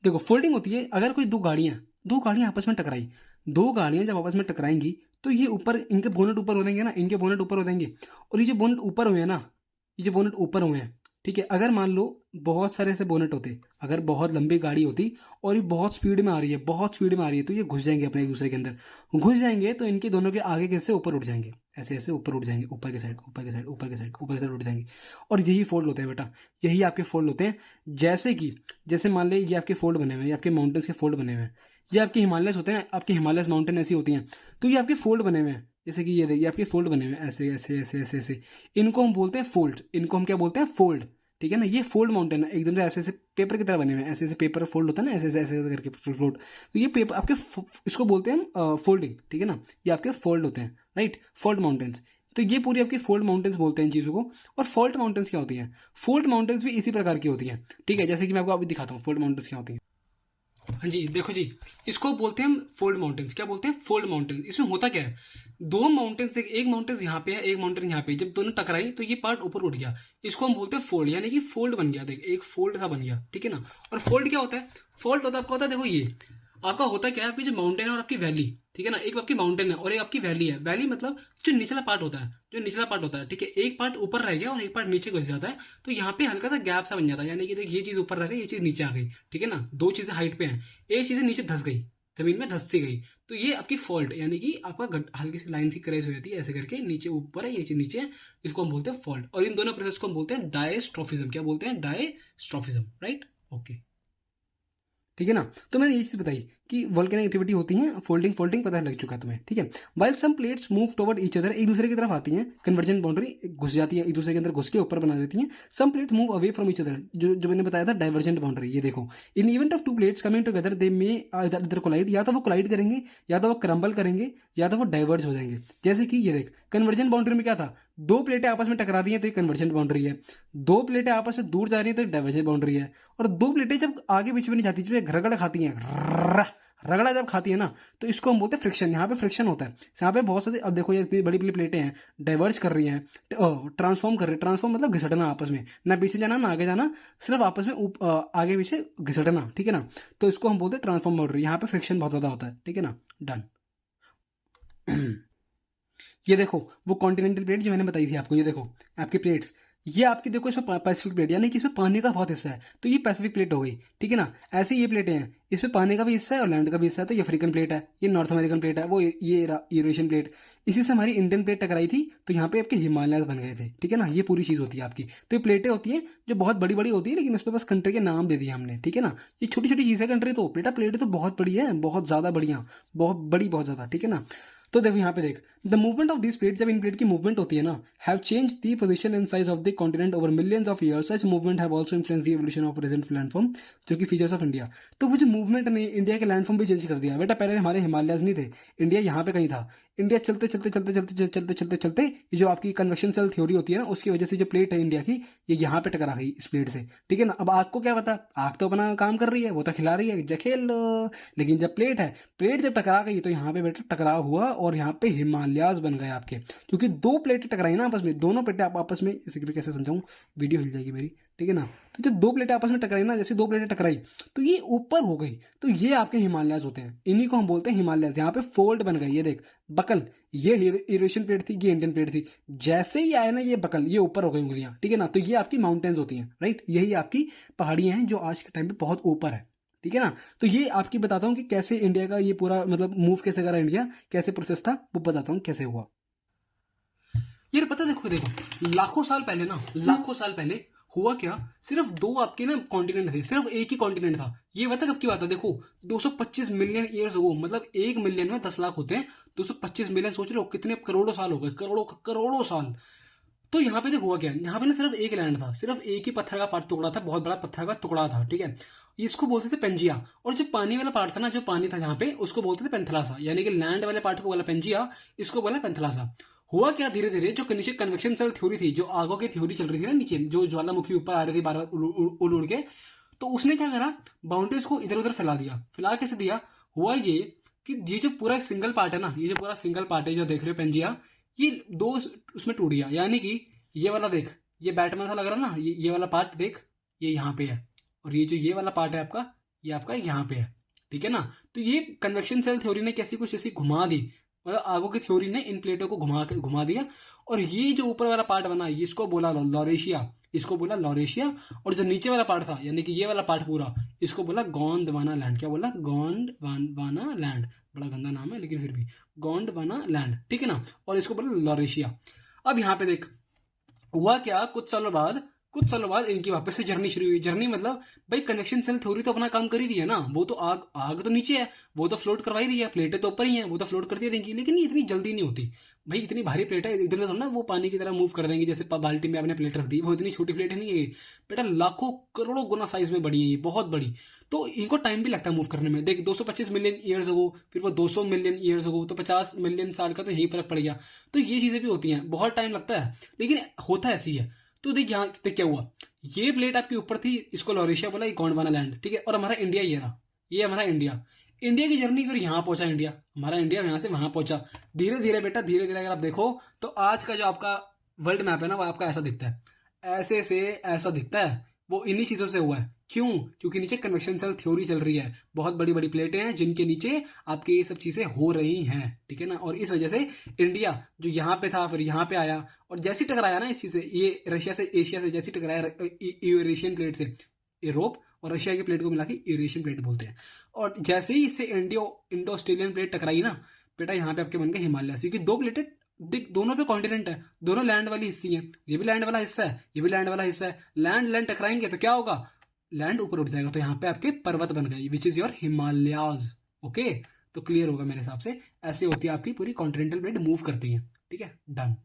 देखो फोल्डिंग होती है अगर कोई दो गाड़ियां आपस में टकराई, दो गाड़ियां जब आपस में टकराएंगी तो ये ऊपर, इनके बोनेट ऊपर हो जाएंगे ना, इनके बोनेट ऊपर हो जाएंगे, और ये जो बोनेट ऊपर हुए हैं ना, ये जो बोनेट ऊपर हुए हैं, ठीक है, अगर मान लो बहुत सारे ऐसे बोनेट होते, अगर बहुत लंबी गाड़ी होती और ये बहुत स्पीड में आ रही है, बहुत स्पीड में आ रही है, तो ये घुस जाएंगे अपने एक दूसरे के अंदर, घुस जाएंगे तो इनके दोनों के आगे के हिस्से ऊपर उठ जाएंगे, ऐसे ऐसे ऊपर उठ जाएंगे, ऊपर के साइड, ऊपर के साइड, ऊपर के साइड, ऊपर के साइड उठ जाएंगे। और यही फोल्ड होते हैं बेटा, यही आपके फोल्ड होते हैं। जैसे मान ले ये आपके फोल्ड बने हुए हैं, ये आपके माउंटेन्स के फोल्ड बने हुए हैं, ये आपके हिमालयस होते हैं, आपके हिमालयस माउंटेन ऐसी होती हैं, तो ये आपके फोल्ड बने हुए हैं। जैसे कि ये देखिए आपके फोल्ड बने हुए हैं, ऐसे ऐसे ऐसे ऐसे ऐसे, इनको हम बोलते हैं फोल्ड, इनको हम क्या बोलते हैं, फोल्ड, ठीक है ना। ये फोल्ड माउंटेन है, एकदम से ऐसे ऐसे पेपर की तरह बने हुए हैं, ऐसे ऐसे पेपर फोल्ड होता है ना, ऐसे ऐसे ऐसे करके फोल्ड, तो ये पेपर आपके इसको बोलते हैं हम फोल्डिंग, ठीक है ना, ये आपके फोल्ड होते हैं, राइट, फोल्ड माउंटेन्स। तो ये पूरी आपकी फोल्ड माउंटेन्स बोलते हैं इन चीज़ों को। और फोल्ड माउंटेन्स क्या होती हैं, फोल्ड माउंटेन्स भी इसी प्रकार की होती हैं, ठीक है, जैसे कि मैं आपको अभी दिखाता हूँ फोल्ड माउंटेन्स क्या होती हैं। हाँ जी, देखो जी, इसको बोलते हैं हम फोल्ड माउंटेन्स। क्या बोलते हैं, फोल्ड माउंटेन्स। इसमें होता क्या है, दो माउंटेन्स, एक माउंटेन्स यहाँ पे है, एक माउंटेन यहाँ पे, जब दोनों टकराई तो ये पार्ट ऊपर उठ गया, इसको हम बोलते हैं फोल्ड, यानी कि फोल्ड बन गया, देख एक फोल्ड सा बन गया, ठीक है ना। और फोल्ड क्या होता है, फोल्ड होता है आपका, होता है देखो ये आपका होता क्या है, आपकी जो माउंटेन है और आपकी वैली, ठीक है ना, एक आपकी माउंटेन है और एक आपकी वैली है। वैली मतलब जो निचला पार्ट होता है, जो निचला पार्ट होता है, ठीक है, एक पार्ट ऊपर रह गया और एक पार्ट नीचे घुस जाता है, तो यहाँ पे हल्का सा गैप सा बन जाता है, यानी कि देख ये चीज ऊपर रह गई, ये चीज नीचे आ गई, ठीक है ना, दो चीजें हाइट पे हैं, एक चीजें नीचे धस गई, जमीन में धस सी गई, तो ये आपकी फॉल्ट, यानी कि आपका हल्की सी लाइन सी क्रेस हो जाती है, ऐसे करके नीचे ऊपर है, ये चीज नीचे है, इसको हम बोलते हैं फॉल्ट। और इन दोनों प्रोसेस को हम बोलते हैं डायस्ट्रोफिज्म। क्या बोलते हैं, डायस्ट्रोफिज्म, राइट, ओके, ठीक है ना। तो मैंने ये चीज बताई कि वोल्केनिक एक्टिविटी होती है, फोल्डिंग फोल्डिंग पता लग चुका है तुम्हें, ठीक है। While some plates move toward each other, एक दूसरे की तरफ आती हैं, कन्वर्जेंट बाउंड्री घुस जाती है, एक दूसरे के अंदर घुस के ऊपर बना देती हैं। Some plates move away from each other, जो मैंने बताया था डाइवर्जेंट बाउंड्री, ये देखो, in event of two plates coming together they may इधर कोलाइड, या तो वो कोलाइड करेंगे, या तो वो क्रम्बल करेंगे, या तो वो डाइवर्ज हो जाएंगे। जैसे कि ये देख, कन्वर्जेंट बाउंड्री में क्या था, दो प्लेटें आपस में टकरा रही हैं तो ये कन्वर्जेंट बाउंड्री है, दो प्लेटें आपस से दूर जा रही हैं तो डाइवर्जेंट बाउंड्री है, और दो प्लेटें जब आगे पीछे भी नहीं जाती, जब घरगड़ खाती हैं, रगड़ा जब खाती है ना, तो इसको हम बोलते हैं फ्रिक्शन। यहाँ पे फ्रिक्शन होता है, यहाँ पे बहुत सारे, अब देखो ये इतनी बड़ी बड़ी प्लेटें हैं, डाइवर्ज कर रही हैं, ट्रांसफॉर्म कर रही है, ट्रांसफॉर्म मतलब घिसटना आपस में, ना पीछे जाना ना आगे जाना, सिर्फ आपस में आगे पीछे घिसटना, ठीक है ना, तो इसको हम बोलते हैं ट्रांसफॉर्म बाउंड्री। यहाँ पे फ्रिक्शन बहुत ज़्यादा होता है, ठीक है ना, डन। ये देखो वो कॉन्टिनेंटल प्लेट जो मैंने बताई थी आपको, ये देखो आपकी प्लेट्स, ये आपकी देखो इसमें पैसिफिक प्लेट, यानी कि इसमें पानी का बहुत हिस्सा है, तो ये पैसिफिक प्लेट हो गई, ठीक है ना। ऐसे ये प्लेटें हैं, इसमें पानी का भी हिस्सा है और लैंड का भी हिस्सा है, तो ये अफ्रीकन प्लेट है, ये नॉर्थ अमेरिकन प्लेट है, वो ये यूरेशियन प्लेट। इसी से हमारी इंडियन प्लेट टकराई थी तो यहाँ पे आपके हिमालय बन गए थे, ठीक है ना। ये पूरी चीज़ होती है आपकी, तो ये प्लेटें होती हैं जो बहुत बड़ी बड़ी होती है, लेकिन उस पर बस कंट्री के नाम दे दिए हमने, ठीक है ना। ये छोटी छोटी चीज़ है कंट्री, तो प्लेटें तो बहुत बड़ी है, बहुत ज़्यादा बढ़िया, बहुत बड़ी, बहुत ज़्यादा, ठीक है ना। तो देखो यहाँ पे देख, the movement of this plate, जब इन प्लेट की मूवमेंट होती है ना, have change the position and size of the continent over millions of years. Such movement have also influence the evolution of present landform, जो कि फीचर्स ऑफ इंडिया। तो वो जो मूवमेंट ने इंडिया के लैंडफॉर्म भी चेंज कर दिया बेटा। पहले हमारे हिमालयस नहीं थे, इंडिया यहाँ पे कहीं था। इंडिया चलते चलते चलते चलते चलते चलते चलते ये जो आपकी कन्वेक्शन सेल थ्योरी होती है ना, उसकी वजह से जो प्लेट है इंडिया की, ये यहाँ पे टकरा गई इस प्लेट से, ठीक है ना। अब आग को क्या पता, आग तो अपना काम कर रही है, वो तो खिला रही है, जखेल। लेकिन जब प्लेट है, प्लेट जब टकरा गई तो यहाँ पे बेटा टकराव हुआ और यहाँ पे हिमालयास बन गए आपके, क्योंकि दो प्लेटें टकराई ना आपस में, दोनों प्लेटें आप आपस में, इसे कैसे समझाऊं, वीडियो हिल जाएगी मेरी, ठीक है ना। तो जब दो प्लेटें आपस में टकराई ना, जैसे दो प्लेटें टकराई तो ये ऊपर हो गई, तो ये आपके हिमालयाज होते हैं, इन्हीं को हम बोलते हैं हिमालयाज। यहाँ पे फोल्ड बन गई, ये देख बकल, ये यूरेशियन प्लेट थी, ये इंडियन प्लेट थी, जैसे ही आया ना ये बकल, ये ऊपर हो गई उंगलियां, ठीक है ना। तो ये आपकी माउंटेन्स होती हैं, राइट, यही आपकी पहाड़ियां हैं जो आज के टाइम पे बहुत ऊपर है, ठीक है ना। तो ये आपकी बताता हूँ कि कैसे इंडिया का ये पूरा मतलब मूव कैसे करा इंडिया, कैसे प्रोसेस था वो बताता हूँ कैसे हुआ। ये पता, देखो देखो लाखों साल पहले ना, लाखों साल पहले हुआ क्या, सिर्फ दो आपके ना कॉन्टिनेंट थे, सिर्फ एक ही कॉन्टिनेंट था। ये बता कब की बात है, देखो 225 मिलियन ईयर्स हो, मतलब 1 मिलियन में 10 लाख होते हैं, 225 मिलियन सोच रहे हो कितने करोड़ों साल हो गए, करोड़ों करोड़ों साल। तो यहाँ पे देखो हुआ क्या, यहाँ पे ना सिर्फ एक लैंड था, सिर्फ एक ही पत्थर का पार्ट टुकड़ा था, बहुत बड़ा पत्थर का टुकड़ा था, ठीक है। इसको बोलते थे पेंजिया, और जो पानी वाला पार्ट था ना, जो पानी था जहाँ पे, उसको बोलते थे पेंथलासा, यानी कि लैंड वाले पार्ट को बोला पेंजिया, इसको बोला पेंथलासा। हुआ क्या, धीरे धीरे जो नीचे कन्वेक्शन सेल थ्योरी थी, जो आगों की थ्योरी चल रही थी ना नीचे, जो ज्वालामुखी ऊपर आ रही थी बार बार उड़ उड़ के, तो उसने क्या करा, बाउंड्रीज को इधर उधर फैला दिया। फैला कैसे दिया, हुआ ये कि ये जो पूरा सिंगल पार्ट है ना, ये जो पूरा सिंगल पार्ट है जो देख रहे हो पेंजिया, ये दो उसमें टूट गया। यानी कि ये वाला देख, ये बैटमैन सा लग रहा है ना, ये वाला पार्ट देख, ये यहाँ पे है, और ये जो ये वाला पार्ट है आपका, ये आपका यहाँ पे है, ठीक है ना। तो ये कन्वेक्शन सेल थ्योरी ने कैसी कुछ ऐसी घुमा दी, मतलब आगो की थ्योरी ने इन प्लेटों को घुमा दिया, और ये जो ऊपर वाला पार्ट बना इसको बोला लॉरेशिया, इसको बोला लॉरेशिया। और जो नीचे वाला पार्ट था, यानी कि ये वाला पार्ट पूरा, इसको बोला गोंडवाना लैंड। क्या बोला, गोंडवाना लैंड, बड़ा गंदा नाम है लेकिन फिर भी, गोंडवाना लैंड, ठीक है ना। और इसको बोला लॉरेशिया। अब यहाँ पे देख हुआ क्या, कुछ सालों बाद इनकी वापस से जर्नी शुरू हुई। जर्नी मतलब भाई कनेक्शन सेल थ्योरी तो अपना काम कर ही रही है ना, वो तो आग आग तो नीचे है, वो तो फ्लोट करवा ही रही है, प्लेटें तो ऊपर ही हैं, वो तो फ्लोट करती रहेंगी, लेकिन ये इतनी जल्दी नहीं होती भाई। इतनी भारी प्लेट है, इधर ना वो पानी की तरह मूव कर देंगी, जैसे बाल्टी में आपने प्लेट रख दी, वो इतनी छोटी प्लेट नहीं है बेटा, लाखों करोड़ों गुना साइज में बड़ी है ये, बहुत बड़ी। तो इनको टाइम भी लगता है मूव करने में। देख 225 मिलियन ईयर्स हो, फिर वो 200 मिलियन ईयर्स हो, तो 50 मिलियन साल का तो यही फर्क पड़ गया। तो ये चीजें भी होती हैं, बहुत टाइम लगता है, लेकिन होता ऐसी है। तो देख यहाँ देख क्या हुआ, ये प्लेट आपके ऊपर थी, इसको लॉरेशिया बोला, ये गोंडवाना लैंड, ठीक है। और हमारा इंडिया ये रहा, ये हमारा इंडिया। इंडिया की जर्नी फिर यहाँ पहुंचा, इंडिया हमारा इंडिया यहाँ से वहां पहुंचा, धीरे धीरे बेटा, धीरे धीरे। अगर आप देखो तो आज का जो आपका वर्ल्ड मैप है ना, वो आपका ऐसा दिखता है, ऐसे से ऐसा दिखता है। वो इन्हीं चीजों से हुआ है। क्यों, क्योंकि नीचे कन्वेक्शन सेल थ्योरी चल रही है, बहुत बड़ी बड़ी प्लेटें हैं जिनके नीचे आपके ये सब चीजें हो रही हैं, ठीक है ना। और इस वजह से इंडिया जो यहाँ पे था, फिर यहाँ पे आया, और जैसे टकराया ना इस चीज से, ये रशिया से एशिया से जैसे टकराया, यूरेशियन प्लेट से यूरोप, और रशिया की प्लेट को मिला के यूरेशियन प्लेट बोलते हैं। और जैसे ही इससे इंडो ऑस्ट्रेलियन प्लेट टकराई ना बेटा, यहाँ पे आपके बन गए हिमालय, क्योंकि दो प्लेटें दिख, दोनों पे कॉन्टिनेंट है, दोनों लैंड वाली हिस्सी है, ये भी लैंड वाला हिस्सा है, ये भी लैंड वाला हिस्सा है। लैंड लैंड टकराएंगे तो क्या होगा, लैंड ऊपर उठ जाएगा, तो यहाँ पे आपके पर्वत बन गए, विच इज योर हिमालयाज। ओके, तो क्लियर होगा मेरे हिसाब से, ऐसे होती है आपकी पूरी कॉन्टिनेंटल प्लेट मूव करती है, ठीक है, डन।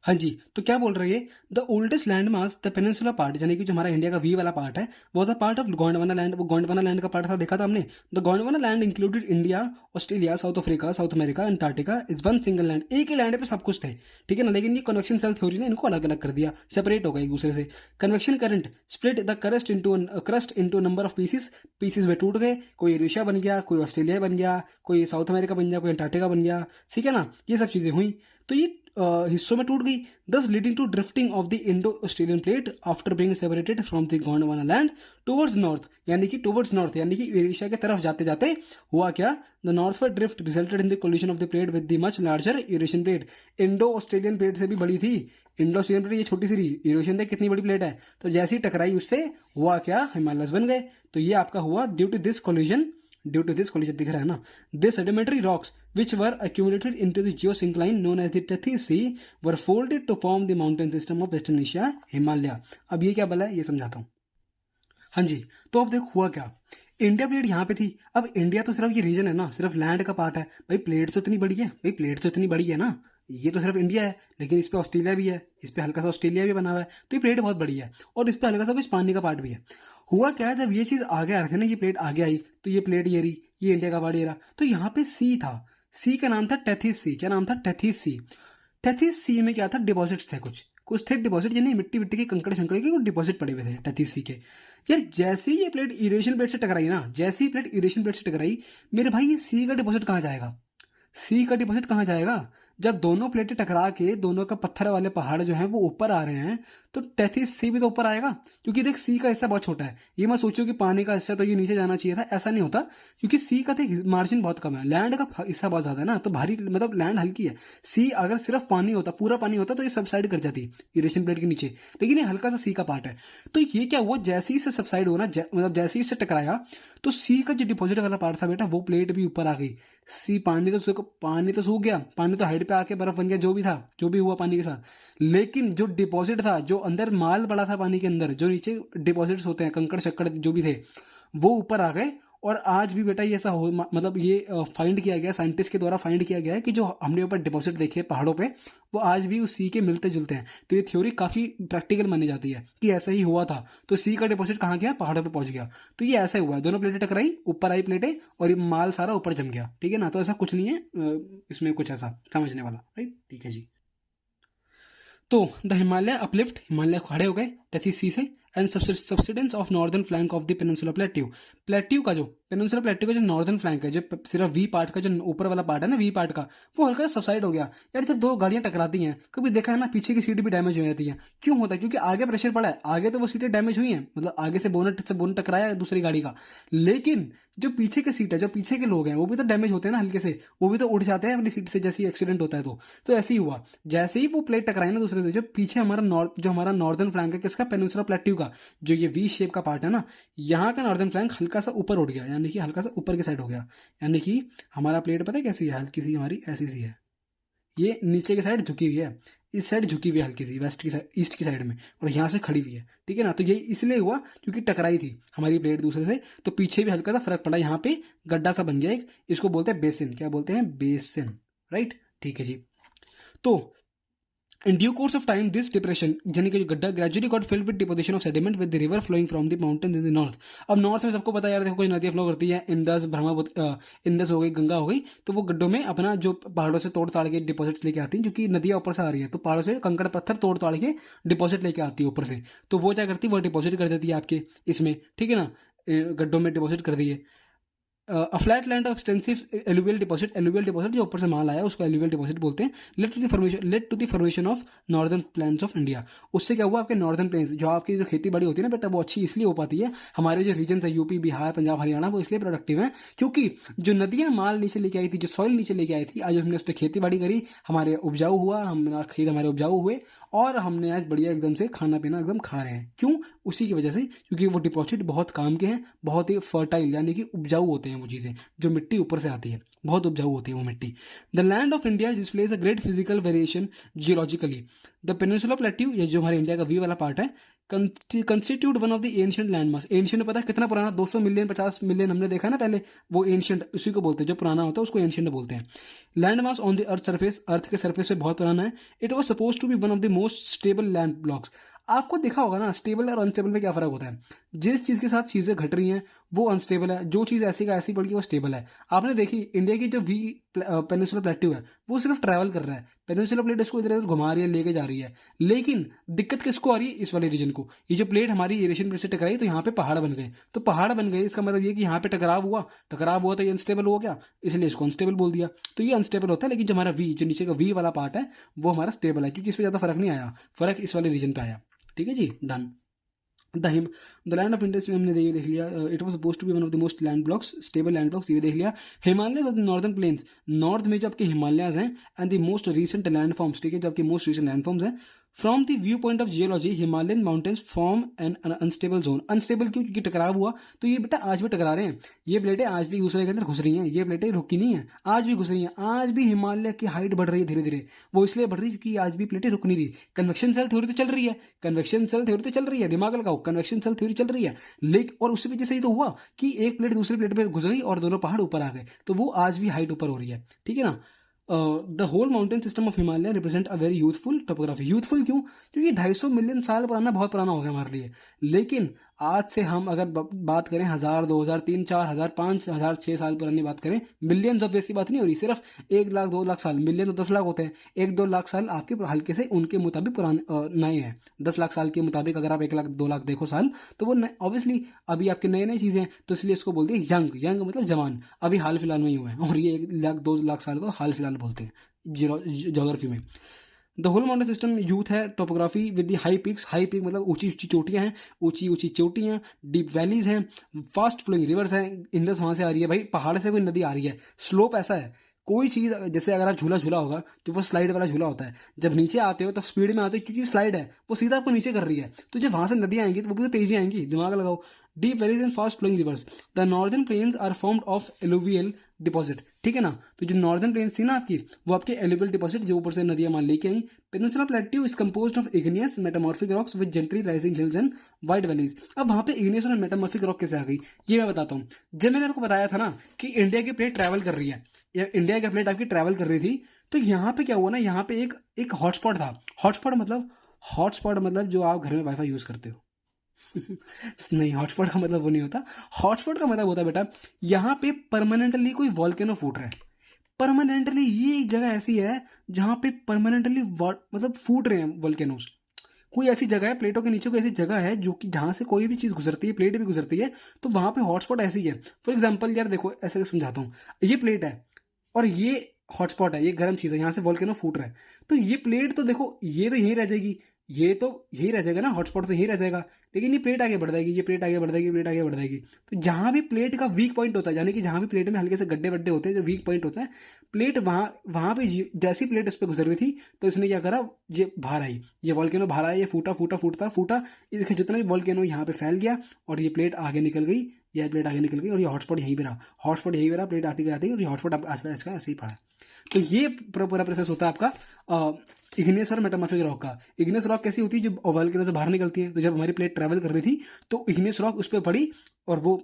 हाँ जी, तो क्या बोल रही है, the oldest land mass the peninsula part, यानी कि जो हमारा इंडिया का वी वाला पार्ट है, was a part of Gondwana land. वो गोंडवाना लैंड का पार्ट था, देखा था हमने। The Gondwana land included India, Australia, south Africa, south America, Antarctica, is one single land. एक ही लैंड पे सब कुछ थे, ठीक है ना। लेकिन ये कन्वेक्शन सेल थ्योरी ने इनको अलग अलग कर दिया, सेपरेट हो गए एक दूसरे से। Convection current split the crust into number of pieces, pieces में टूट गए, कोई एशिया बन गया, कोई ऑस्ट्रेलिया बन गया, कोई साउथ अमेरिका बन गया, कोई अंटार्कटिका बन गया, ठीक है ना। ये सब चीजें हुई, तो ये हिस्सों में टूट गई, thus leading to drifting of the Indo Australian plate after being separated from the Gondwana land towards north, यानी कि टुवर्ड्स नॉर्थ, यानी कि एशिया की तरफ जाते जाते हुआ क्या, the northward drift resulted in the collision of the plate with the much larger Eurasian plate. Indo Australian plate से भी बड़ी थी, इंडो ऑस्ट्रेलियन प्लेट ये छोटी सी रही, यूरेशियन देख कितनी बड़ी प्लेट है। तो जैसे ही टकराई उससे हुआ क्या, हिमालयस बन गए। तो ये आपका हुआ ड्यू टू दिस कोलिजन दिख रहा है ना, this sedimentary rocks which were accumulated into the geosyncline known as the Tethys Sea were folded to form the mountain system of Western Asia, Himalaya। अब ये क्या बोला है ये समझाता हूँ। हाँ जी, तो अब देखो हुआ क्या, इंडिया प्लेट यहाँ पे थी। अब इंडिया तो सिर्फ ये रीजन है ना, सिर्फ लैंड का पार्ट है भाई, प्लेट तो इतनी बड़ी है भाई, प्लेट तो इतनी बड़ी है ना, ये तो सिर्फ इंडिया है, लेकिन इस पे ऑस्ट्रेलिया भी है, इस पे हल्का सा ऑस्ट्रेलिया भी बना हुआ है, तो ये प्लेट बहुत बड़ी है, और इस पे हल्का सा कुछ पानी का पार्ट भी है। हुआ क्या, जब ये चीज आगे आ रही थी ना, ये प्लेट आगे आई, तो ये प्लेट ये रही, ये इंडिया का पार्ट ये रहा, तो यहाँ पे सी था, सी का नाम था टेथिस सी। क्या नाम था, टेथिस सी। टेथिस सी में क्या था, डिपॉजिट्स थे, कुछ थे डिपॉजिट, यानी मिट्टी मिट्टी के कंकड़ शंकड़ के कुछ डिपॉजिट पड़े हुए थे टेथिस सी के। यार जैसे ही ये प्लेट यूरेशियन प्लेट से टकराई ना, जैसे ही प्लेट यूरेशियन प्लेट से टकराई, मेरे भाई ये सी का डिपॉजिट कहाँ जाएगा, सी का डिपॉजिट कहाँ जाएगा, जब दोनों प्लेटें टकरा के दोनों का पत्थर वाले पहाड़ जो हैं वो ऊपर आ रहे हैं, तो टेथिस सी भी तो ऊपर आएगा, क्योंकि देख सी का हिस्सा बहुत छोटा है। ये मत सोचो कि पानी का हिस्सा तो ये नीचे जाना चाहिए था, ऐसा नहीं होता, क्योंकि सी का देख मार्जिन बहुत कम है, लैंड का हिस्सा बहुत ज्यादा है ना, तो भारी मतलब लैंड हल्की है। सी अगर सिर्फ पानी होता, पूरा पानी होता, तो ये सबसाइड कर जाती इरेशन प्लेट के नीचे, लेकिन ये हल्का सा सी का पार्ट है। तो ये क्या हुआ, जैसे ही से सबसाइड हुआ ना, मतलब जैसे ही से टकराया, तो सी का जो डिपॉजिट वाला पार्ट था बेटा, वो प्लेट भी ऊपर आ गई। सी पानी तो सूख गया, पानी तो हाइट पे आके बर्फ बन गया, जो भी था, जो भी हुआ पानी के साथ। लेकिन जो डिपॉजिट था, जो अंदर माल पड़ा था पानी के अंदर, जो नीचे डिपॉजिट्स होते हैं, कंकड़ शक्कड़ जो भी थे, वो ऊपर आ गए। और आज भी बेटा ये ऐसा हो, मतलब ये फाइंड किया गया, साइंटिस्ट के द्वारा फाइंड किया गया है कि जो हमने ऊपर डिपॉजिट देखे पहाड़ों पे, वो आज भी उस सी के मिलते जुलते हैं। तो ये थ्योरी काफी प्रैक्टिकल मानी जाती है कि ऐसा ही हुआ था। तो सी का डिपॉजिट कहाँ गया, पहाड़ों पे पहुंच गया। तो ये ऐसा ही हुआ है, दोनों प्लेटें टकराई, ऊपर आई प्लेटें, और ये माल सारा ऊपर जम गया। ठीक है ना, तो ऐसा कुछ नहीं है इसमें कुछ ऐसा समझने वाला, राइट। ठीक है जी। तो द हिमालय अपलिफ्ट, हिमालय खड़े हो गए टेथिस सी से, and subsidence of northern flank of the peninsula plateau. Plateau का जो पेनिनसुला प्लेट्यू का जो नॉर्दर्न फ्लैंक है, जो सिर्फ वी पार्ट का, जो ऊपर वाला पार्ट है ना, वी पार्ट का, वो हल्का सबसाइड हो गया। यार जब दो गाड़ियां टकराती हैं, कभी देखा है ना, पीछे की सीट भी डैमेज हो जाती है। क्यों होता है, क्योंकि आगे प्रेशर पड़ा है, आगे तो वो सीटें डैमेज हुई हैं, मतलब आगे से बोनट टकराया है दूसरी गाड़ी का, लेकिन जो पीछे की सीट है, जो पीछे के लोग हैं, वो भी तो डैमेज होते हैं ना हल्के से, वो भी तो उड़ जाते हैं अपनी सीट से, जैसे एक्सीडेंट होता है। तो ऐसे ही हुआ, जैसे ही वो प्लेट टकराई ना दूसरे से, जो पीछे हमारा नॉर्दर्न फ्लैंक है किसका, पेनिनसुला प्लेट्यू का, जो ये वी शेप का पार्ट है ना, यहाँ का नॉर्दर्न फ्लैंक हल्का सा ऊपर उठ गया, यानी कि हल्का सा ऊपर की साइड हो गया। यानी कि हमारा प्लेट पता है कैसी है, हल्की सी हमारी ऐसी सी है, ये नीचे की साइड झुकी हुई है, इस साइड झुकी हुई है हल्की सी, वेस्ट की साइड, ईस्ट की साइड में, और यहाँ से खड़ी हुई है। ठीक है ना, तो ये इसलिए हुआ क्योंकि टकराई थी हमारी प्लेट दूसरे से, तो पीछे भी हल्का सा फर्क पड़ा, यहाँ पे गड्ढा सा बन गया एक, इसको बोलते हैं बेसिन। क्या बोलते हैं, बेसिन, राइट। ठीक है जी। तो in due course of time this depression यानी कि गड्ढा gradually got filled with deposition of sediment with the river flowing from the mountains in the north। अब नॉर्थ में सबको पता है यार, देखो कुछ नदियाँ फ्लो करती है, इंदस ब्रह्मपुत्र, इंदस हो गई, गंगा हो गई, तो वो गड्ढों में अपना जो पहाड़ों से तोड़ ताड़ के डिपॉजिट्स लेके आती हैं, क्योंकि नदियाँ ऊपर से आ रही है, तो पहाड़ों से कंकड़ पत्थर तोड़ ताड़ के डिपॉजिट लेके आती है ऊपर से, तो वो क्या करती है, वो डिपॉजिट कर देती है आपके इसमें। ठीक है ना, गड्ढों में डिपॉजिट कर दिए। Flat land of extensive alluvial deposit जो ऊपर से माल आया उसको एलुवियल डिपॉजिट बोलते हैं। Led to the formation of northern plains of India. उससे क्या हुआ, आपके नॉर्दर्न प्लेन्स, जो आपकी जो खेती बाड़ी होती है ना बेटा, वो अच्छी इसलिए हो पाती है, हमारे जो रीजन है यूपी, बिहार, पंजाब, हरियाणा, वो इसलिए प्रोडक्टिव है क्योंकि जो नदियां माल नीचे लेके आई थी, जो सॉइल नीचे लेके आई थी, आज हमने उस पर खेती बाड़ी करी, हमारे उपजाऊ हुआ, हमारा खेत हमारे उपजाऊ हुए, और हमने आज बढ़िया एकदम से खाना पीना एकदम खा रहे हैं। क्यों, उसी की वजह से, क्योंकि वो डिपॉजिट बहुत काम के हैं, बहुत ही फर्टाइल यानी कि उपजाऊ होते हैं वो चीज़ें, जो मिट्टी ऊपर से आती है बहुत उपजाऊ होती है वो मिट्टी। The land of India displays a great physical variation geologically. The peninsula plateau, ये जो हमारे इंडिया का वी वाला पार्ट है, constitute one of the ancient land mass. Ancient पता है कितना पुराना, 200 मिलियन 50 मिलियन हमने देखा ना पहले, वो एंशियंट उसी को बोलते हैं, जो पुराना होता है उसको एंशियंट बोलते हैं। Land mass on the earth surface, earth के सरफेस पे बहुत पुराना है। It was suppose to be one of the most stable land blocks. आपको दिखा होगा ना, स्टेबल और अनस्टेबल में क्या फर्क होता है। जिस चीज़ के साथ चीज़ें घट रही हैं वो अनस्टेबल है, जो चीज़ ऐसी का ऐसी पड़ गई वो स्टेबल है। आपने देखी इंडिया की जो वी पेनिनसुला प्लेट्यू है वो सिर्फ ट्रैवल कर रहा है, पेनिनसुला प्लेट इसको इधर उधर घुमा रही है, लेके जा रही है, लेकिन दिक्कत किसको आ रही है, इस वाले रीजन को। ये जो प्लेट हमारी एशियन प्लेट से टकराई तो यहाँ पे पहाड़ बन गए, तो पहाड़ बन गए इसका मतलब ये कि यहाँ पे टकराव हुआ तो ये अनस्टेबल हो गया, इसलिए इसको अनस्टेबल बोल दिया। तो ये अनस्टेबल होता है, लेकिन जो हमारा वी, जो नीचे का वी वाला पार्ट है, वो हमारा स्टेबल है, क्योंकि इस पर ज़्यादा फर्क नहीं आया, फर्क इस वाले रीजन पे आया। ठीक है जी, done. The land of Indus हमने देख लिया, it was suppose to be one of the most land blocks, stable land blocks, ये देख लिया। Himalaya of the northern plains, north में जो आपके हिमालयाज हैं, and the most recent land forms, ठीक है, जो आपके मोस्ट रीसेंट लैंड फॉर्म्स हैं। From the view point of geology, Himalayan mountains form an unstable zone. Unstable क्यों, क्योंकि टकराव हुआ, तो ये बेटा आज भी टकरा रहे हैं, ये प्लेटें आज भी दूसरे के अंदर घुस रही हैं, ये प्लेटें रुकी नहीं है, आज भी घुस रही हैं, आज भी हिमालय की हाइट बढ़ रही है धीरे धीरे। वो इसलिए बढ़ रही है क्योंकि आज भी प्लेटें रुक नहीं रही। कन्वेक्शन सेल थ्योरी तो चल रही है, कन्वेक्शन सेल थ्योरी तो चल रही है, दिमाग लगाओ, कन्वेक्शन सेल थ्योरी चल रही है, लेकिन और उसकी वजह से ही तो हुआ कि एक प्लेट दूसरी प्लेट पर घुस गई और दोनों पहाड़ ऊपर आ गए, तो वो आज भी हाइट ऊपर हो रही है। ठीक है ना। The whole mountain system of Himalaya represent a very youthful topography. Youthful क्यों, क्योंकि 250 मिलियन साल पुराना बहुत पुराना हो गया हमारे लिए, लेकिन आज से हम अगर बात करें 1000, 2000, 3, 4000, 5000, 6 साल पुरानी बात करें, मिलियंस ऑफ ईयर्स की बात नहीं हो रही, सिर्फ 1 लाख 2 लाख साल, मिलियन तो 10 लाख होते हैं, 1-2 लाख साल आपके हल्के से उनके मुताबिक पुराने नए हैं। 10 लाख साल के मुताबिक अगर आप 1 लाख 2 लाख देखो साल, तो वो ऑब्वियसली अभी आपके नए नई चीज़ें हैं, तो इसलिए इसको बोलते हैं यंग। यंग मतलब जवान, अभी हाल फिलहाल में ही हुआ है, और ये 1 लाख 2 लाख साल को हाल फिलहाल बोलते हैं ज्योग्राफी में। The whole mountain system youth है topography with the high peaks. High peak मतलब ऊंची ऊंची चोटियां हैं, ऊंची ऊंची चोटियां, डीप वैलीज हैं, फास्ट फ्लोइंग रिवर्स हैं। इंदस वहां से आ रही है भाई, पहाड़ से कोई नदी आ रही है, स्लोप ऐसा है, कोई चीज़ जैसे अगर आप झूला झूला होगा तो वो स्लाइड वाला झूला होता है, जब नीचे आते हो तो स्पीड में आते हो क्योंकि स्लाइड है, वो सीधा आपको नीचे कर रही है, तो जब वहां से नदियां आएंगी तो वो भी तो तेजी आएंगी, दिमाग लगाओ। Deep valleys and fast flowing rivers. The northern plains are formed of alluvial deposit, ठीक है ना। तो जो नॉर्दर्न प्लेन्स थी ना आपकी, वो आपके एलुवियल डिपॉजिट, जो ऊपर से नदियां मान लेके आई। Peninsula plateau is composed of igneous metamorphic rocks with gently rising hills and wide valleys. अब वहां पे इग्नियस और मेटामॉर्फिक रॉक कैसे आ गई, ये मैं बताता हूँ। जब मैंने आपको बताया था ना कि इंडिया की प्लेट ट्रैवल कर रही है, या इंडिया की प्लेट आपकी ट्रैवल कर रही थी, तो यहाँ पे क्या हुआ ना, यहाँ पे एक हॉटस्पॉट था। हॉटस्पॉट मतलब जो आप घर में वाईफाई यूज करते हो नहीं, हॉटस्पॉट का मतलब वो नहीं होता। हॉटस्पॉट का मतलब होता है बेटा, यहाँ पे परमानेंटली कोई वॉल्केनो फूट रहा है। परमानेंटली ये एक जगह ऐसी है जहाँ पे परमानेंटली मतलब फूट रहे हैं वॉल्केनोस। कोई ऐसी जगह है, प्लेटों के नीचे कोई ऐसी जगह है जो कि जहाँ से कोई भी चीज़ गुजरती है, प्लेट भी गुजरती है, तो वहाँ पे हॉटस्पॉट ऐसी है। फॉर एग्जाम्पल यार देखो, ऐसे समझाता हूँ, ये प्लेट है और ये हॉटस्पॉट है, ये गर्म चीज़ है, यहाँ से वॉल्केनो फूट रहा है, तो ये प्लेट तो देखो ये तो यहीं रह जाएगी, ये तो यही रह जाएगा ना, हॉटस्पॉट तो यही रह जाएगा, लेकिन ये प्लेट आगे बढ़ जाएगी, ये प्लेट आगे बढ़ जाएगी, प्लेट आगे बढ़ जाएगी। तो जहाँ भी प्लेट का वीक पॉइंट होता है, यानी कि जहाँ भी प्लेट में हल्के से गड्ढे वड्ढे होते हैं, जो वीक पॉइंट होता है, प्लेट वहाँ वहाँ पे जैसी प्लेट उस पर गुजर रही थी, तो इसने क्या करा, ये बाहर आई, ये वॉल्केनो बाहर आया, ये फूटा फूटा फूटता फूटा, इसके जितना भी वॉल्केनो यहाँ पे फैल गया और ये प्लेट आगे निकल गई, यह प्लेट आगे निकल गई और ये हॉटस्पॉट यहीं पे रहा, हॉटस्पॉट यहीं पे रहा, प्लेट आती गई और ये हॉटस्पॉट आसपास का ऐसे ही पड़ा। तो ये पूरा प्रोसेस होता है आपका इग्नियस और मेटामॉर्फिक रॉक का। इग्नियस रॉक कैसी होती है, जो वॉल्केनो से बाहर निकलती है। तो जब हमारी प्लेट ट्रैवल कर रही थी तो इग्नियस रॉक उस पर पड़ी और वो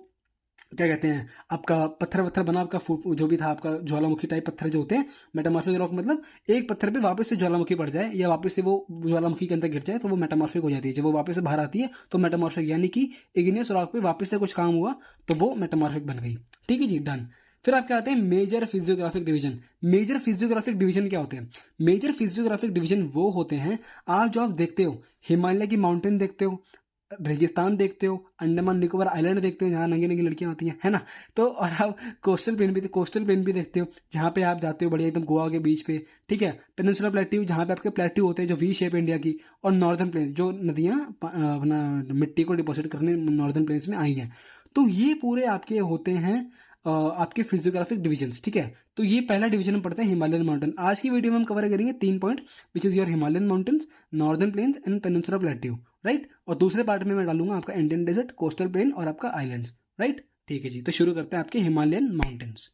क्या कहते हैं, आपका पत्थर वत्थर बना, आपका जो भी था आपका ज्वालामुखी टाइप पत्थर जो होते हैं। मेटामॉर्फिक रॉक मतलब एक पत्थर पे वापस से ज्वालामुखी पड़ जाए या वापस से वो ज्वालामुखी के अंदर गिर जाए तो वो मेटामॉर्फिक हो जाती है। जब वो वापस से बाहर आती है तो मेटामॉर्फिक, यानी कि इग्नियस रॉक पे वापस से कुछ काम हुआ तो वो मेटामॉर्फिक बन गई। ठीक है जी, डन। फिर आप क्या आते हैं, major physiographic division. Major physiographic division क्या होते हैं, मेजर फिजियोग्राफिक डिवीजन वो होते हैं जो आप देखते हो, हिमालय की माउंटेन देखते हो, रेगिस्तान देखते हो, अंडमान निकोबार आइलैंड देखते हो जहाँ नंगी नंगी लड़कियां आती हैं, है ना। तो और आप कोस्टल प्लेन भी देखते हो, जहाँ पे आप जाते हो बढ़िया एकदम गोवा के बीच पे, ठीक है। पेनिनसुला प्लेट्यू, जहाँ पे आपके प्लेट्यू होते हैं जो वी शेप इंडिया की, और नॉर्दर्न प्लेन्स, जो नदियाँ अपना मिट्टी को डिपॉजिट करने नॉर्दर्न प्लेन्स में आई हैं। तो ये पूरे आपके होते हैं आपके फिजियोग्राफिक डिविजन्स, ठीक है। तो ये पहला डिवीजन हम पढ़ते हैं हिमालयन माउंटेन। आज की वीडियो में हम कवर करेंगे 3 point, which is your Himalayan mountains, northern plains and peninsula plateau, right. और दूसरे पार्ट में मैं डालूंगा आपका इंडियन डेजर्ट, कोस्टल प्लेन और आपका आइलैंड्स, राइट। ठीक है जी, तो शुरू करते हैं आपके हिमालयन माउंटेन्स।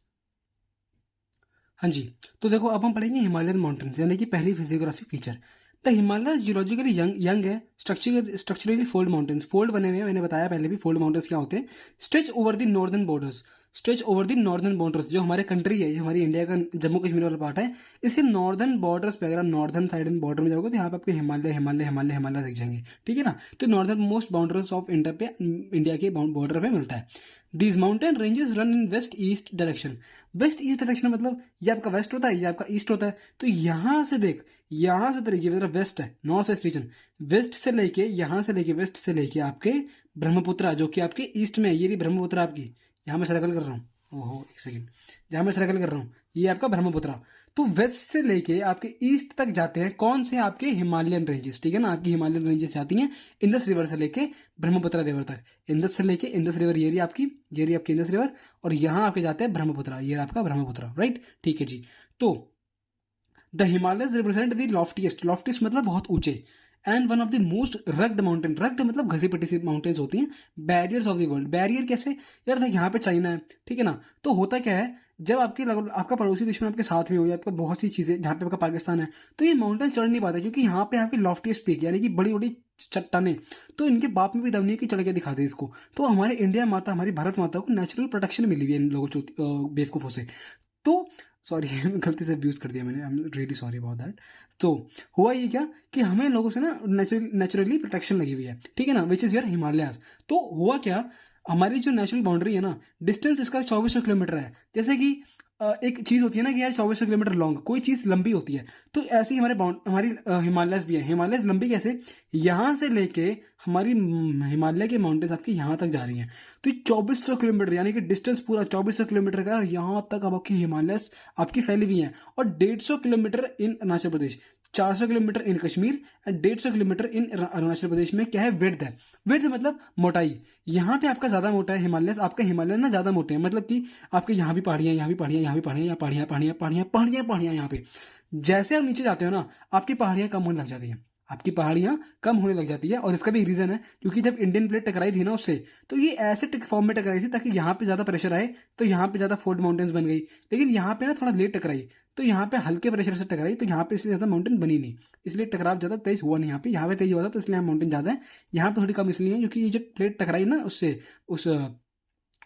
हाँ जी, तो देखो अब हम पढ़ेंगे हिमालयन माउंटेन्स, यानी कि पहली physiographic feature. The Himalaya geologically young है, स्ट्रक्चरली फोल्ड माउंटेन्स, फोल्ड बने हुए हैं, मैंने बताया पहले भी फोल्ड माउंटेन्स क्या होते हैं। Stretch over the northern borders, stretch over the northern borders, जो हमारे कंट्री है, जो हमारी इंडिया का जम्मू कश्मीर वाला पार्ट है, इसके नॉर्दर्न बॉर्डर्स पे अगर आप नॉर्दर्न साइड में बॉर्डर में जाओगे तो यहाँ पे आपको हिमालय हिमालय हिमालय हिमालय दिख जाएंगे, ठीक है ना। तो northern most boundaries of India पे, इंडिया के बॉर्डर पे मिलता है। These mountain ranges run in west east direction. West east direction मतलब ये आपका वेस्ट होता है, ये आपका ईस्ट होता है। तो यहाँ से देख, यहाँ से देखिए मेरा वेस्ट है, नॉर्थ वेस्ट रीजन, वेस्ट से लेके यहाँ से लेके वेस्ट से लेके आपके ब्रह्मपुत्रा जो कि आपके ईस्ट में है, ये रही ब्रह्मपुत्रा आपकी, यहाँ मैं सर्कल कर रहा हूँ, ओहो एक सेकेंड, जहाँ मैं सर्कल कर रहा हूँ ये आपका ब्रह्मपुत्रा। तो वेस्ट से लेके आपके ईस्ट तक जाते हैं कौन से, आपके हिमालयन रेंजेस, ठीक है ना। आपकी हिमालयन रेंजेस जाती हैं इंदस रिवर से लेके ब्रह्मपुत्रा रिवर तक। इंदस से लेके इंदस रिवर ये रही आपकी इंदस रिवर, और यहाँ आपके जाते हैं ब्रह्मपुत्रा, ये आपका ब्रह्मपुत्रा, राइट। ठीक है जी। तो the Himalayas represent the loftiest, loftiest मतलब बहुत ऊंचे, and one of the most rugged mountain, rugged मतलब घसी पिटी सी माउंटेन्स होती हैं, barriers of the world. Barrier कैसे यार, देख यहाँ पे चाइना है, ठीक है ना। तो होता क्या है, जब आपका पड़ोसी दुश्मन आपके साथ में हो या आपका बहुत सी चीजें, जहाँ पे आपका पाकिस्तान है, तो ये माउंटेन चढ़ नहीं पाते क्योंकि यहाँ पे आपकी लॉफ्टीएस्ट पीक, यानी कि बड़ी बड़ी चट्टाने, तो इनके बाप में भी दम नहीं है कि चढ़ के दिखा दे इसको। तो हमारे इंडिया माता, हमारी भारत माता को नेचुरल प्रोटेक्शन मिली हुई है इन लोगों बेवकूफ़ों से। तो सॉरी गलती से अब्यूज़ कर दिया मैंने, I am really sorry about that. तो हुआ ये क्या कि हमें लोगों से ना नेचुरली प्रोटेक्शन लगी हुई है, ठीक है ना, विच इज़ योर हिमालयाज। तो हुआ क्या, हमारी जो नेचुरल बाउंड्री है ना, डिस्टेंस इसका 2400 किलोमीटर है। जैसे कि एक चीज़ होती है ना कि यार 2400 किलोमीटर लॉन्ग, कोई चीज़ लंबी होती है, तो ऐसे ही हमारी हिमालयस भी है। हिमालयस लंबी कैसे, यहाँ से लेके हमारी हिमालय के माउंटेन्स आपके यहाँ तक जा रही हैं। तो ये 2400 किलोमीटर यानी कि डिस्टेंस पूरा 2400 किलोमीटर का है, और यहाँ तक अब आपकी हिमालयस आपकी फैली हुई हैं। और 150 kilometre in Arunachal Pradesh, 400 kilometre in Kashmir and 150 kilometre in Arunachal Pradesh में क्या है, विड्थ है। विड्थ मतलब मोटाई, यहाँ पे आपका ज़्यादा मोटा है हिमालय, आपका हिमालय ना ज़्यादा मोटे हैं, मतलब कि आपके यहाँ भी पहाड़ियाँ, यहाँ भी पहाड़ियाँ, यहाँ भी पहाड़ियाँ, यहाँ पहाड़ियाँ पहाड़ियाँ पहाड़ियाँ पहाड़ियाँ पहाड़ियाँ यहाँ पे। जैसे आप नीचे जाते हो ना, आपकी पहाड़ियाँ कम होने लग जाती हैं, आपकी पहाड़ियाँ कम होने लग जाती है। और इसका भी रीज़न है क्योंकि जब इंडियन प्लेट टकराई थी ना उससे, तो ये ऐसे फॉर्म में टकराई थी ताकि यहाँ पे ज़्यादा प्रेशर आए, तो यहाँ पे ज़्यादा फोल्ड माउंटेन्स बन गई। लेकिन यहाँ पे ना थोड़ा लेट टकराई, तो यहाँ पे हल्के प्रेशर से टकराई, तो यहाँ पे इसलिए ज़्यादा माउंटेन बनी नहीं, इसलिए टकराव ज़्यादा तेज हुआ नहीं। यहाँ पे तेज हुआ था, तो इसलिए यहाँ माउंटेन ज़्यादा है। यहाँ पे थोड़ी कम इसलिए है क्योंकि ये जो प्लेट टकराई ना उससे, उस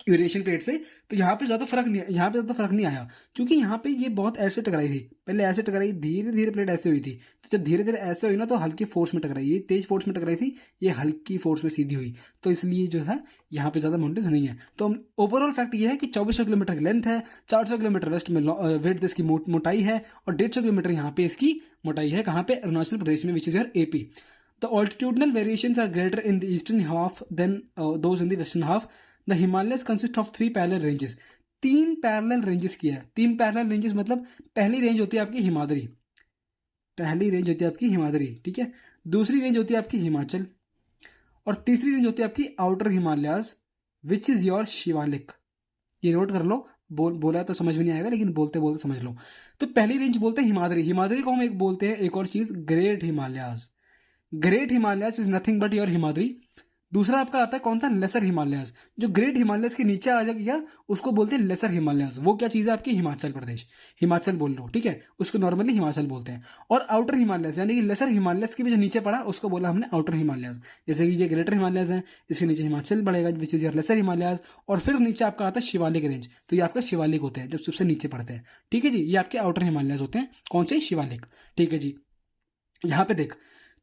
यूरेशियन प्लेट से, तो यहाँ पे ज़्यादा फर्क नहीं, यहाँ पे ज़्यादा फर्क नहीं आया क्योंकि यहाँ पे ये बहुत ऐसे टकराई थी। पहले ऐसे टकराई, धीरे धीरे प्लेट ऐसे हुई थी, तो जब धीरे धीरे ऐसे हुई ना तो हल्की फोर्स में टकराई, ये तेज फोर्स में टकराई थी, ये हल्की फोर्स में सीधी हुई, तो इसलिए जो है यहाँ पे ज़्यादा माउंटेन्स नहीं है। तो ओवरऑल फैक्ट ये है कि 2400 किलोमीटर की लेंथ है, 400 किलोमीटर वेस्ट में विड्थ इसकी मोटाई है, और 150 किलोमीटर यहाँ पे इसकी मोटाई है। कहाँ पे, अरुणाचल प्रदेश में, which is your AP। The altitudinal variations are greater in the eastern half than those in the western half. The Himalayas consist of 3 parallel ranges. 3 parallel ranges किया है। 3 पैरेलल रेंजेस मतलब पहली रेंज होती है आपकी हिमाद्री, पहली रेंज होती है आपकी हिमाद्री, ठीक है। दूसरी रेंज होती है आपकी हिमाचल, और तीसरी रेंज होती है आपकी outer Himalayas, which is your Shivalik. ये नोट कर लो, बोला तो समझ में नहीं आएगा लेकिन बोलते बोलते समझ लो। तो पहली रेंज बोलते हैं हिमाद्री, हिमाद्री को हम एक बोलते हैं एक और चीज़, great Himalayas. Great Himalayas is nothing but your Himadri. दूसरा आपका आता है कौन सा, लेसर हिमालयाज। जो ग्रेट हिमालयाज के नीचे आ जाएगा उसको बोलते हैं लेसर हिमालयाज। वो क्या चीज़ है आपकी, हिमाचल प्रदेश, हिमाचल बोल लो, ठीक है, उसको नॉर्मली हिमाचल बोलते हैं। और आउटर हिमालयाज यानी कि लेसर हिमालयाज के भी जो नीचे पड़ा उसको बोला हमने आउटर हिमालयाज। जैसे कि ये ग्रेटर हिमालयाज है, इसके नीचे हिमाचल पड़ेगा विच इज योर लेसर हिमालयाज, और फिर नीचे आपका आता है शिवालिक रेंज। तो ये आपका शिवालिक होते हैं जब सबसे नीचे पड़ते हैं, ठीक है जी। ये आपके आउटर हिमालयाज होते हैं, कौन से, शिवालिक, ठीक है जी। यहाँ पे देख,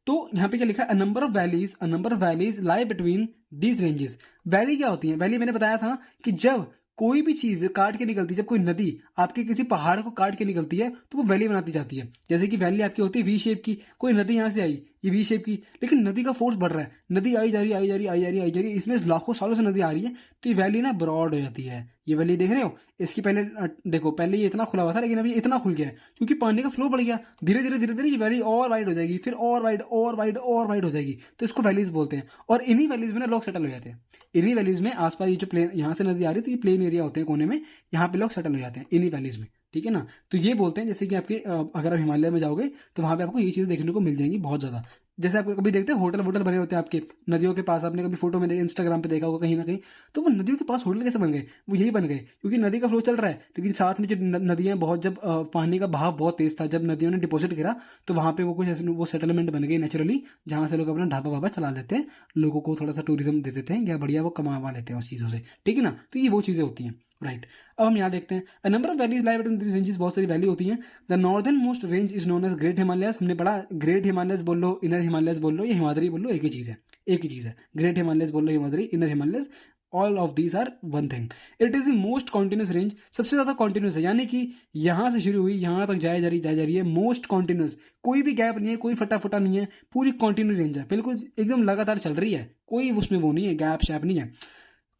तो यहाँ पे क्या लिखा है, अ number of valleys lie between these ranges. Valley क्या होती है, वैली मैंने बताया था कि जब कोई भी चीज काट के निकलती है, जब कोई नदी आपके किसी पहाड़ को काट के निकलती है तो वो वैली बनाती जाती है। जैसे कि वैली आपकी होती है वी शेप की, कोई नदी यहाँ से आई, ये वी शेप की, लेकिन नदी का फोर्स बढ़ रहा है, नदी आई जा रही आई जा रही आई जा रही आई जा रही, इसमें लाखों सालों से नदी आ रही है, तो ये वैली ना ब्रॉड हो जाती है। ये वैली देख रहे हो, इसकी पहले देखो, पहले ये इतना खुला हुआ था लेकिन अभी इतना खुल गया है क्योंकि पानी का फ्लो बढ़ गया। धीरे धीरे धीरे धीरे ये वैली और वाइड हो जाएगी, फिर और वाइड और वाइड और वाइड हो जाएगी, तो इसको वैलीज बोलते हैं। और इन्हीं वैलीज में ना लोग सेटल हो जाते हैं, इन्हीं वैलीज में आसपास ये जो प्लेन, यहाँ से नदी आ रही है तो ये प्लेन एरिया होते हैं कोने में, यहाँ पे लोग सेटल हो जाते हैं इन्हीं वैलीज में, ठीक है ना। तो ये बोलते हैं, जैसे कि आपके अगर आप हिमालय में जाओगे तो वहाँ पे आपको ये चीज़ें देखने को मिल जाएंगी बहुत ज़्यादा। जैसे आप कभी देखते हैं होटल वोटल बने होते हैं आपके नदियों के पास, आपने कभी फोटो में इंस्टाग्राम पे देखा होगा कहीं ना कहीं, तो वो नदियों के पास होटल कैसे बन गए, वो यही बन गए क्योंकि नदी का फ्लो चल रहा है, लेकिन साथ में जो नदियाँ बहुत, जब पानी का बहाव बहुत तेज था, जब नदियों ने डिपॉजिट गिरा तो वहाँ पे वो कुछ ऐसे वो सेटलमेंट बन गई नेचुरली, जहाँ से लोग अपना ढाबा वाबा चला लेते हैं, लोगों को थोड़ा सा टूरिज्म दे देते हैं या बढ़िया वो कमा लेते हैं उस चीज़ों से, ठीक है ना। तो ये वो चीज़ें होती हैं, राइट। अब हम यहाँ देखते हैं, a number of valleys lie between these ranges, बहुत सारी वैली होती हैं। The northern most range is known as great Himalayas. हमने पढ़ा, ग्रेट हिमालयाज बोल लो, इनर हिमालयाज बोल लो, या हिमाद्री बोल लो, एक ही चीज़ है, एक ही चीज़ है। ग्रेट हिमालयाज बोल लो, Himadri, inner Himalayas, all of these are one thing. It is the most continuous range, सबसे ज़्यादा कॉन्टिन्यूस है, यानी कि यहाँ से शुरू हुई यहाँ तक जाए जा रही है, मोस्ट कॉन्टिन्यूस, कोई भी गैप नहीं है, कोई फटा नहीं है, पूरी कॉन्टिन्यूस रेंज है, बिल्कुल एकदम लगातार चल रही है, कोई उसमें वो नहीं है, गैप शैप नहीं है।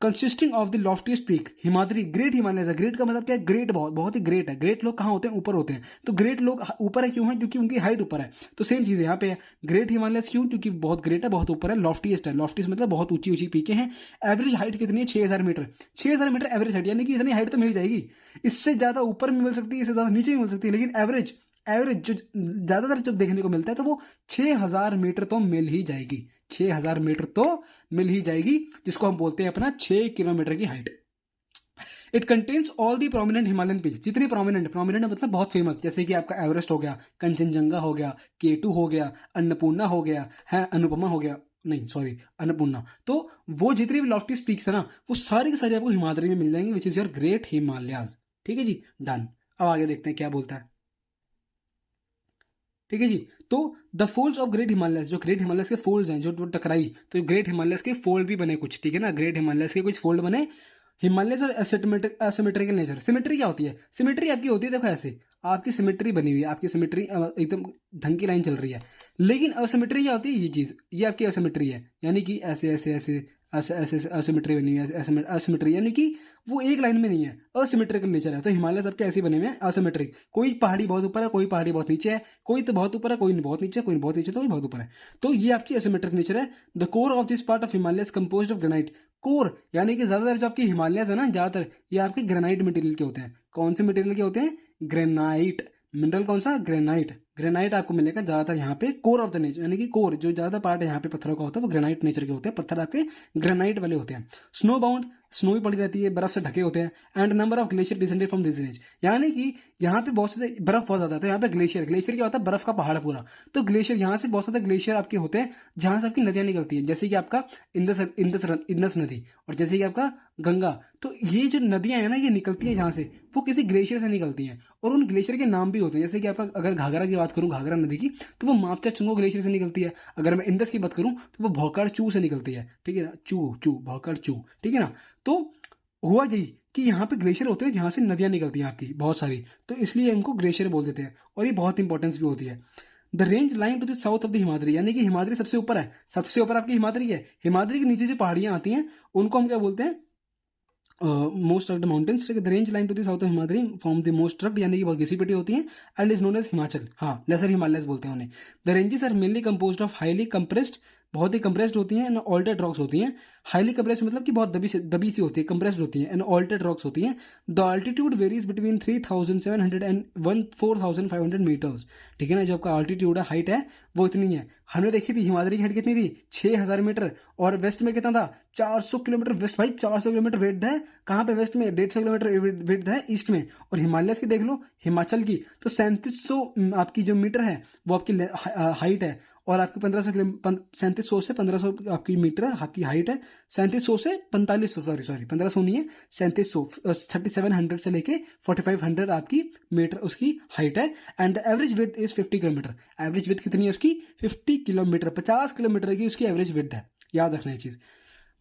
Consisting of the loftiest peak, Himadri, great Himalayas है। ग्रेट का मतलब क्या है, ग्रेट, बहुत बहुत ही ग्रेट है। ग्रेट लोग कहाँ होते हैं, ऊपर होते हैं, तो ग्रेट लोग ऊपर है क्यों है, क्योंकि उनकी हाइट ऊपर है। तो सेम चीज़ है यहाँ पे है, ग्रेट हिमालयस क्यों, क्योंकि बहुत ग्रेट है, बहुत ऊपर है। लॉफ्टीएस्ट है, लॉफ्टीएस्ट मतलब बहुत ऊंची ऊंची पीके हैं। एवरेज हाइट कितनी है, 6000 मीटर, 6000 मीटर एवरेज हाइट, यानी कि इतनी हाइट तो मिल जाएगी, इससे ज़्यादा ऊपर भी मिल सकती है, इससे ज़्यादा नीचे भी मिल सकती है, लेकिन एवरेज जो ज़्यादातर जब देखने को मिलता है तो वो 6000 मीटर तो मिल ही जाएगी, 6000 मीटर तो मिल ही जाएगी, जिसको हम बोलते हैं अपना 6 किलोमीटर की height. It contains all the prominent Himalayan peaks, जितनी प्रोमिनेंट मतलब बहुत फेमस, जैसे कि आपका एवरेस्ट हो गया, कंचनजंगा हो गया, K2 हो गया, अन्नपूर्णा हो गया है, अनुपमा हो गया, नहीं सॉरी अन्नपूर्णा, तो वो जितनी भी लॉफ्टीएस्ट पीक्स है ना, वो सारी की सारी आपको हिमाद्री में मिल जाएंगे, विच इज योर ग्रेट हिमालयाज, ठीक है जी, डन। अब आगे देखते हैं क्या बोलता है। ठीक है जी। तो the folds of great Himalayas, जो ग्रेट हिमालयस के फोल्ड्स हैं, जो टकराई, तो ग्रेट हिमालयस के फोल्ड भी बने कुछ, ठीक है ना, ग्रेट हिमालयस के कुछ फोल्ड बने। हिमालयस और असिमेट्रिकल नेचर। सिमेट्री क्या होती है? सिमेट्री आपकी होती है, देखो ऐसे आपकी सिमेट्री बनी हुई है, आपकी सिमेट्री एकदम ढंग की लाइन चल रही है। लेकिन असिमेट्री क्या होती है? ये चीज़, ये आपकी असिमेट्री है, यानी कि ऐसे ऐसे ऐसे ऐसे ऐसे असिमेट्री बनी हुई है, असिमेट्री यानी कि वो एक लाइन में नहीं है, असिमेट्रिकल नेचर है। तो हिमालय सबके ऐसे बने हुए हैं, असिमेट्रिक। कोई पहाड़ी बहुत ऊपर है, कोई पहाड़ी बहुत नीचे है, कोई तो बहुत ऊपर है, कोई बहुत नीचे, कोई बहुत नीचे, तो कोई बहुत ऊपर है। तो ये आपकी असिमेट्रिक नेचर है। The core of this part of Himalaya compose of granite. Core यानी कि ज्यादातर जो आपकी हिमालयस है ना, ज्यादातर ये आपके ग्रेनाइट मटेरियल के होते हैं। कौन से मटेरियल के होते हैं? ग्रेनाइट। मिनरल कौन सा? ग्रेनाइट। ग्रेनाइट आपको मिलेगा ज्यादातर यहाँ पे कोर ऑफ द नेचर, यानी कि कोर जो ज्यादा पार्ट है यहाँ पे पत्थरों का होता है वो ग्रेनाइट नेचर के होते हैं, पत्थर आपके ग्रेनाइट वाले होते हैं। स्नो बाउंड, स्नो भी पड़ी रहती है, बर्फ से ढके होते हैं। And number of glacier descended from this range, यानी कि यहाँ पे बहुत से बर्फ बहुत ज्यादा है। तो यहाँ पे ग्लेशियर, ग्लेशियर क्या होता है? बर्फ का पहाड़ पूरा। तो ग्लेशियर, यहाँ से बहुत ज्यादा ग्लेशियर आपके होते हैं जहाँ से आपकी नदियां निकलती है, जैसे कि आपका इंदस नदी, और जैसे कि आपका गंगा। तो ये जो नदियां हैं ना, ये निकलती हैं जहाँ से, वो किसी ग्लेशियर से निकलती हैं। और उन ग्लेशियर के नाम भी होते हैं, जैसे कि आपका अगर घाघरा की बात करूँ, घाघरा नदी की, तो वो मापचा चुंगो ग्लेशियर से निकलती है। अगर मैं इंदस की बात करूँ तो वो भौकाड़ चू से निकलती है, ठीक है ना, चू चू भौकाड़ चू, ठीक है ना। तो हुआ यही कि यहाँ पे ग्लेशियर होते हैं जहाँ से नदियाँ निकलती हैं आपकी बहुत सारी, तो इसलिए इनको ग्लेशियर बोल देते हैं, और ये बहुत इंपॉर्टेंस भी होती है। The range line to the south of the Himadri, यानी कि हिमाद्री सबसे ऊपर है, सबसे ऊपर आपकी हिमाद्री है। हिमाद्री के नीचे जो पहाड़ियाँ आती हैं उनको हम क्या बोलते हैं? Most rugged mountains. The range line to the south of Himadri form the most rugged, यानी कि बहुत घिसी पिटी होती हैं, and is known as Himachal. हाँ, लेसर हिमालयस बोलते हैं उन्हें। The ranges are mainly composed of highly compressed, बहुत ही कंप्रेस्ड होती हैं, एंड ऑल्टेड रॉक्स होती हैं। हाईली कंप्रेस्ड मतलब कि बहुत दबी सी होती है, कंप्रेस्ड होती है, एंड ऑल्टेड रॉक्स होती हैं। The altitude varies between 3700 and 4500 metres, ठीक है ना। जो आपका ऑल्टीट्यूड है, हाइट है, वो इतनी है। हमने देखी थी हिमाद्री की हाइट कितनी थी? 6000 मीटर। और वेस्ट में कितना था? 400 किलोमीटर वेस्ट। भाई 400 किलोमीटर वेट है कहाँ पे? वेस्ट में। 150 किलोमीटर वेट है ईस्ट में। और हिमालय की देख लो, हिमाचल की, तो 3700 आपकी जो मीटर है वो आपकी हाइट है। और आपकी 1500 किलो 3700 से 1500 आपकी मीटर आपकी हाइट है। 3700 से 4500, सॉरी 1500 नहीं है, 3700, 3700 से लेके 4500 आपकी मीटर उसकी हाइट है। And the average width is 50 kilometre. Average width कितनी है उसकी? 50 किलोमीटर, 50 किलोमीटर की उसकी एवरेज विड्थ है, याद रखना ये चीज़।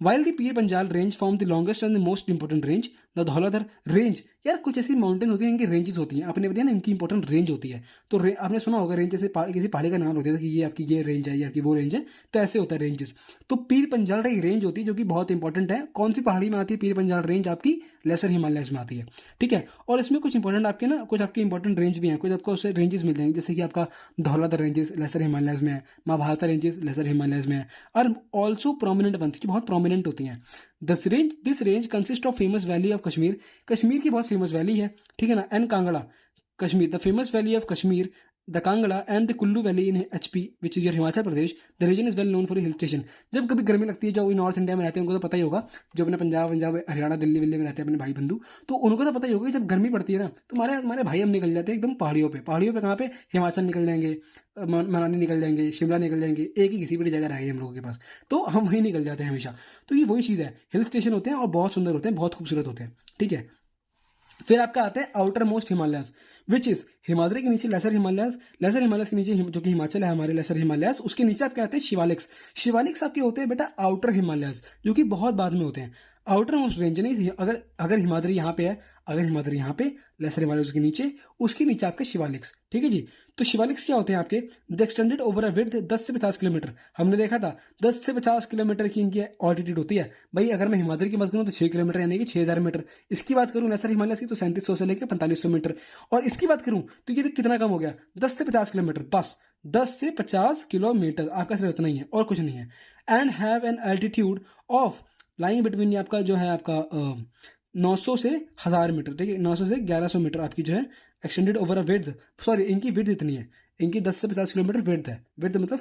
While the Pir Panjal range form the longest and the most important range, the Dhauladhar range. यार कुछ ऐसी माउंटेन होती हैं, इनकी रेंजेस होती हैं, आपने बताया ना इनकी इंपॉर्टेंट रेंज होती है। तो आपने सुना होगा रेंज, जैसे किसी पहाड़ी का नाम होता है कि ये आपकी ये रेंज है, ये आपकी वो रेंज है, तो ऐसे होता है रेंजेस। तो पीर पंजाल एक रेंज होती है जो कि बहुत इंपॉर्टेंट है। कौन सी पहाड़ी में आती है पीर पंजाल रेंज? आपकी लेसर हिमालयस में आती है, ठीक है। और इसमें कुछ इंपॉर्टेंट आपके ना, कुछ आपके इंपॉर्टेंट रेंज भी हैं, कुछ आपको उससे रेंजेस मिल जाएंगे, जैसे कि आपका धौलाधर रेंजेस लेसर हिमालयस में है, महाभारत रेंजेस लेसर हिमालयस में है, और ऑल्सो प्रोमिनेंट वंस की बहुत प्रोमिनेंट होती हैं। This range consist of famous valley of Kashmir, Kashmir की बहुत फेमस वैली है, ठीक है ना, and Kangra. Kashmir, the famous valley of Kashmir, the Kangra and the Kullu valley in HP which is your Himachal Pradesh. The region is well known for hill station. जब कभी गर्मी लगती है, जो नॉर्थ इंडिया में रहते हैं उनको तो पता ही होगा, जो अपने पंजाब हरियाणा दिल्ली विल्ली में रहते हैं अपने भाई बंधु, तो उनको तो पता ही होगा कि जब गर्मी पड़ती है ना, तो हमारे भाई हम निकल जाते हैं एकदम पहाड़ियों पे। पहाड़ियों पे कहाँ पे? हिमाचल निकल जाएंगे, मनाली निकल जाएंगे, शिमला निकल जाएंगे, एक ही किसी बड़ी जगह रह गई हम लोगों के पास, तो हम वहीं निकल जाते हैं हमेशा। तो ये वही चीज़ है, हिल स्टेशन होते हैं और बहुत सुंदर होते हैं, बहुत खूबसूरत होते हैं, ठीक है। फिर आपका आता है outer most Himalayas which is Himadri के नीचे लेसर हिमालयस, लेसर हिमालयस के नीचे जो कि हिमाचल है हमारे, लेसर हिमालयस, उसके नीचे आपके आते हैं शिवालिक्स। शिवालिक्स आपके होते हैं बेटा आउटर हिमालयस, जो कि बहुत बाद में होते हैं। आउटर मोस्ट रेंज नहीं, अगर अगर हिमाद्री यहाँ पे है, अगर हिमाद्री यहाँ पे, लेसर हिमालयस उसके नीचे आपके शिवालिक्स, ठीक है जी। तो शिवालिक्स क्या होते हैं आपके? The extended over a width 10 से 50 किलोमीटर। हमने देखा था 10 से 50 किलोमीटर की इनकी ऑल्टीट्यूड होती है। भाई अगर मैं हिमाद्री की बात करूँ तो 6 किलोमीटर, यानी कि 6000 मीटर। इसकी बात करूँ लेसर हिमालयस की तो 3700 से लेकर 4500 मीटर। और इसकी बात करूँ तो ये तो कितना कम हो गया? 10 से 50 किलोमीटर, बस 10 से 50 किलोमीटर आपका सिर्फ इतना ही है और कुछ नहीं है। And have an altitude of lying between, आपका जो है आपका 900 से 1000 मीटर, ठीक है, 900 से 1100 मीटर आपकी जो है extended over a width, sorry इनकी विड्थ इतनी है, इनकी 10 से 50 किलोमीटर विड्थ है। विड्थ मतलब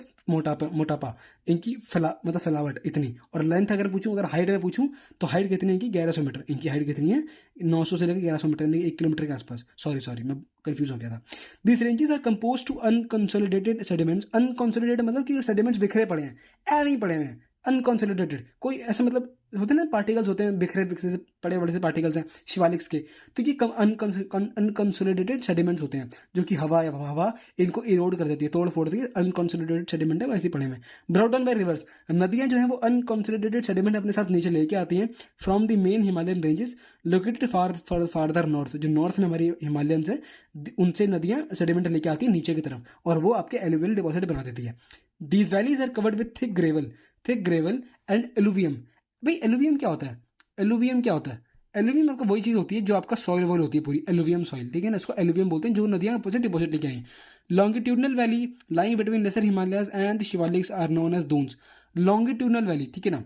मोटापा, इनकी मतलब फैलावट इतनी। और लेंथ अगर पूछूं, अगर हाइट में पूछूं तो हाइट कितनी है इनकी? 1100 मीटर। इनकी हाइट कितनी है? 900 से लेकर 1100 मीटर, यानी 1 किलोमीटर के आसपास। सॉरी मैं कंफ्यूज हो गया था। This ranges are compose to unconsolidated sediments. Unconsolidated मतलब कि सेडिमेंट्स बिखरे पड़े हैं, ऐवे ही पड़े हैं, अनकॉन्सोलिडेटेड, कोई ऐसा मतलब होते हैं ना पार्टिकल्स होते हैं बिखरे बिखरे से बड़े बड़े से पार्टिकल्स हैं शिवालिक्स के, तो ये कम अनकॉन्सोलिडेटेड सेडिमेंट्स होते हैं जो कि हवा इनको इरोड कर देती है, तोड़ फोड़ देती है, अनकॉन्सोलिडेटेड सेडिमेंट है, वैसे ही पढ़े में। ब्रॉट डाउन बाय रिवर्स, नदियां जो है वो अनकॉन्सोलिडेटेड सेडिमेंट अपने साथ नीचे लेके आती हैं from the main Himalayan ranges located farther north, जो नॉर्थ में हमारी हिमालयंस है उनसे नदियां सेडिमेंट लेके आती हैं नीचे की तरफ, और वो आपके एलुवियल डिपॉजिट बना देती है। These valleys are covered with thick gravel and alluvium. भाई एलुवियम क्या होता है? एलुवियम क्या होता है? एलुवियम आपका वही चीज़ होती है जो आपका सॉइल वॉल होती है पूरी, एलुवियम सॉइल, ठीक है ना, इसको एलुवियम बोलते हैं, जो नदियां ऊपर से डिपॉजिट लेके आई। Longitudinal valley lying between lesser Himalayas and Shivaliks are known as Duns. Longitudinal valley, ठीक है ना,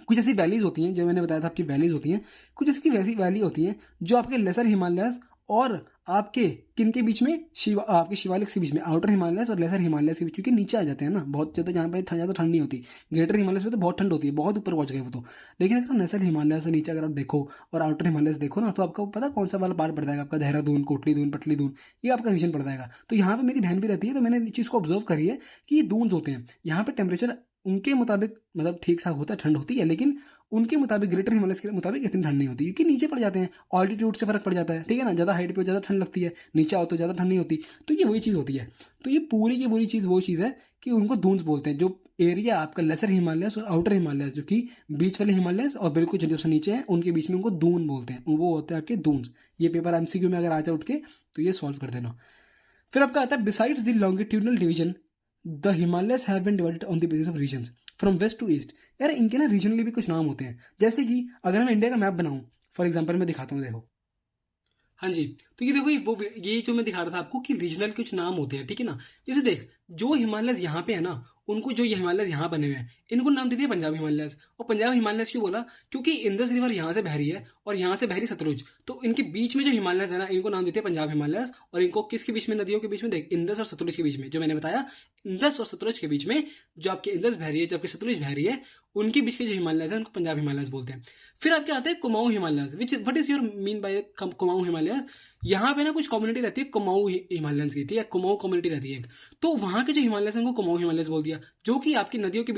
कुछ ऐसी वैलीज होती हैं जो मैंने बताया था आपकी वैलीज होती हैं, कुछ ऐसी वैसी वैली होती हैं जो आपके लेसर हिमालयस और आपके किन के बीच में, आपके शिवालिक्स के बीच में, आउटर हिमालयस और लेसर हिमालयस के बीच, क्योंकि नीचे आ जाते हैं ना बहुत ज़्यादा, जहाँ पे ज़्यादा ठंड नहीं होती। ग्रेटर हिमालयस में तो बहुत ठंड होती है, बहुत ऊपर पहुंच गए वो तो, लेकिन अगर लेसर हिमालय से नीचे अगर आप देखो और आउटर हिमालयस देखो ना, तो आपको पता कौन सा वाला पार्ट पड़ जाएगा आपका, देहरादून, कोटली दून, पटली दून, ये आपका रीजन पड़ जाएगा। तो यहाँ पे मेरी बहन भी रहती है, तो मैंने इस चीज़ को ऑब्जर्व करी है कि ये दून्स होते हैं, यहाँ पे टेम्परेचर उनके मुताबिक मतलब ठीक ठाक होता है, ठंड होती है, लेकिन उनके मुताबिक ग्रेटर हिमालयस के मुताबिक इतनी ठंड नहीं होती, क्योंकि नीचे पड़ जाते हैं, ऑल्टीट्यूड से फर्क पड़ जाता है, ठीक है ना, ज़्यादा हाइट पे ज़्यादा ठंड लगती है, नीचे आओ तो ज़्यादा ठंड नहीं होती। तो ये वही चीज़ होती है। तो ये पूरी की पूरी चीज़ वो चीज़ है कि उनको दून्स बोलते हैं, जो एरिया आपका लेसर हिमालयस और आउटर हिमालयस, जो कि बीच वाले हिमालयस और बिल्कुल जब से नीचे है उनके बीच में, उनको दून बोलते हैं, वो होते हैं आपके दून्स। ये पेपर एमसीक्यू में अगर आ जाए उठ के तो ये सॉल्व कर देना। फिर आपका आता है besides the longitudinal division the Himalayas have been divided on the basis of regions from west to east. यार इनके ना रीजनली भी कुछ नाम होते हैं, जैसे कि अगर मैं इंडिया का मैप बनाऊं फॉर एग्जांपल, मैं दिखाता हूँ, देखो, हाँ जी, तो ये देखो ये जो मैं दिखा रहा था आपको कि रीजनल कुछ नाम होते हैं, ठीक है ना। जैसे देख, जो हिमालयस यहाँ पे है ना, उनको जो ये हिमालयस यहाँ बने हुए हैं इनको नाम दे दिया पंजाब हिमालयस। और पंजाब हिमालयस क्यों बोला? क्योंकि इंदस रिवर यहाँ से बह रही है और यहाँ से बह रही सतलुज, तो इनके बीच में जो हिमालयस है ना, इनको नाम देते हैं पंजाब हिमालयस। और इनको किसके बीच में, नदियों के बीच में, देख, इंदस और सतलुज के बीच में, जो मैंने बताया, इंदस और सतलुज के बीच में जो आपकी इंदस बह रही है, जबकि सतलुज बह रही है, उनके बीच के जो हिमालयस है उनको पंजाब हिमालयस बोलते हैं। फिर आपके आते हैं Kumaon Himalayas, which what is your mean by Kumaon Himalayas? यहाँ पे ना कुछ कम्युनिटी रहती है कुमाऊं हिमालयंस की, ठीक है, कुमाऊं कम्युनिटी रहती है, तो वहां के जो हिमालयस हैं उनको कुमाऊं हिमालयस बोल दिया, जो कि आपकी नदियों के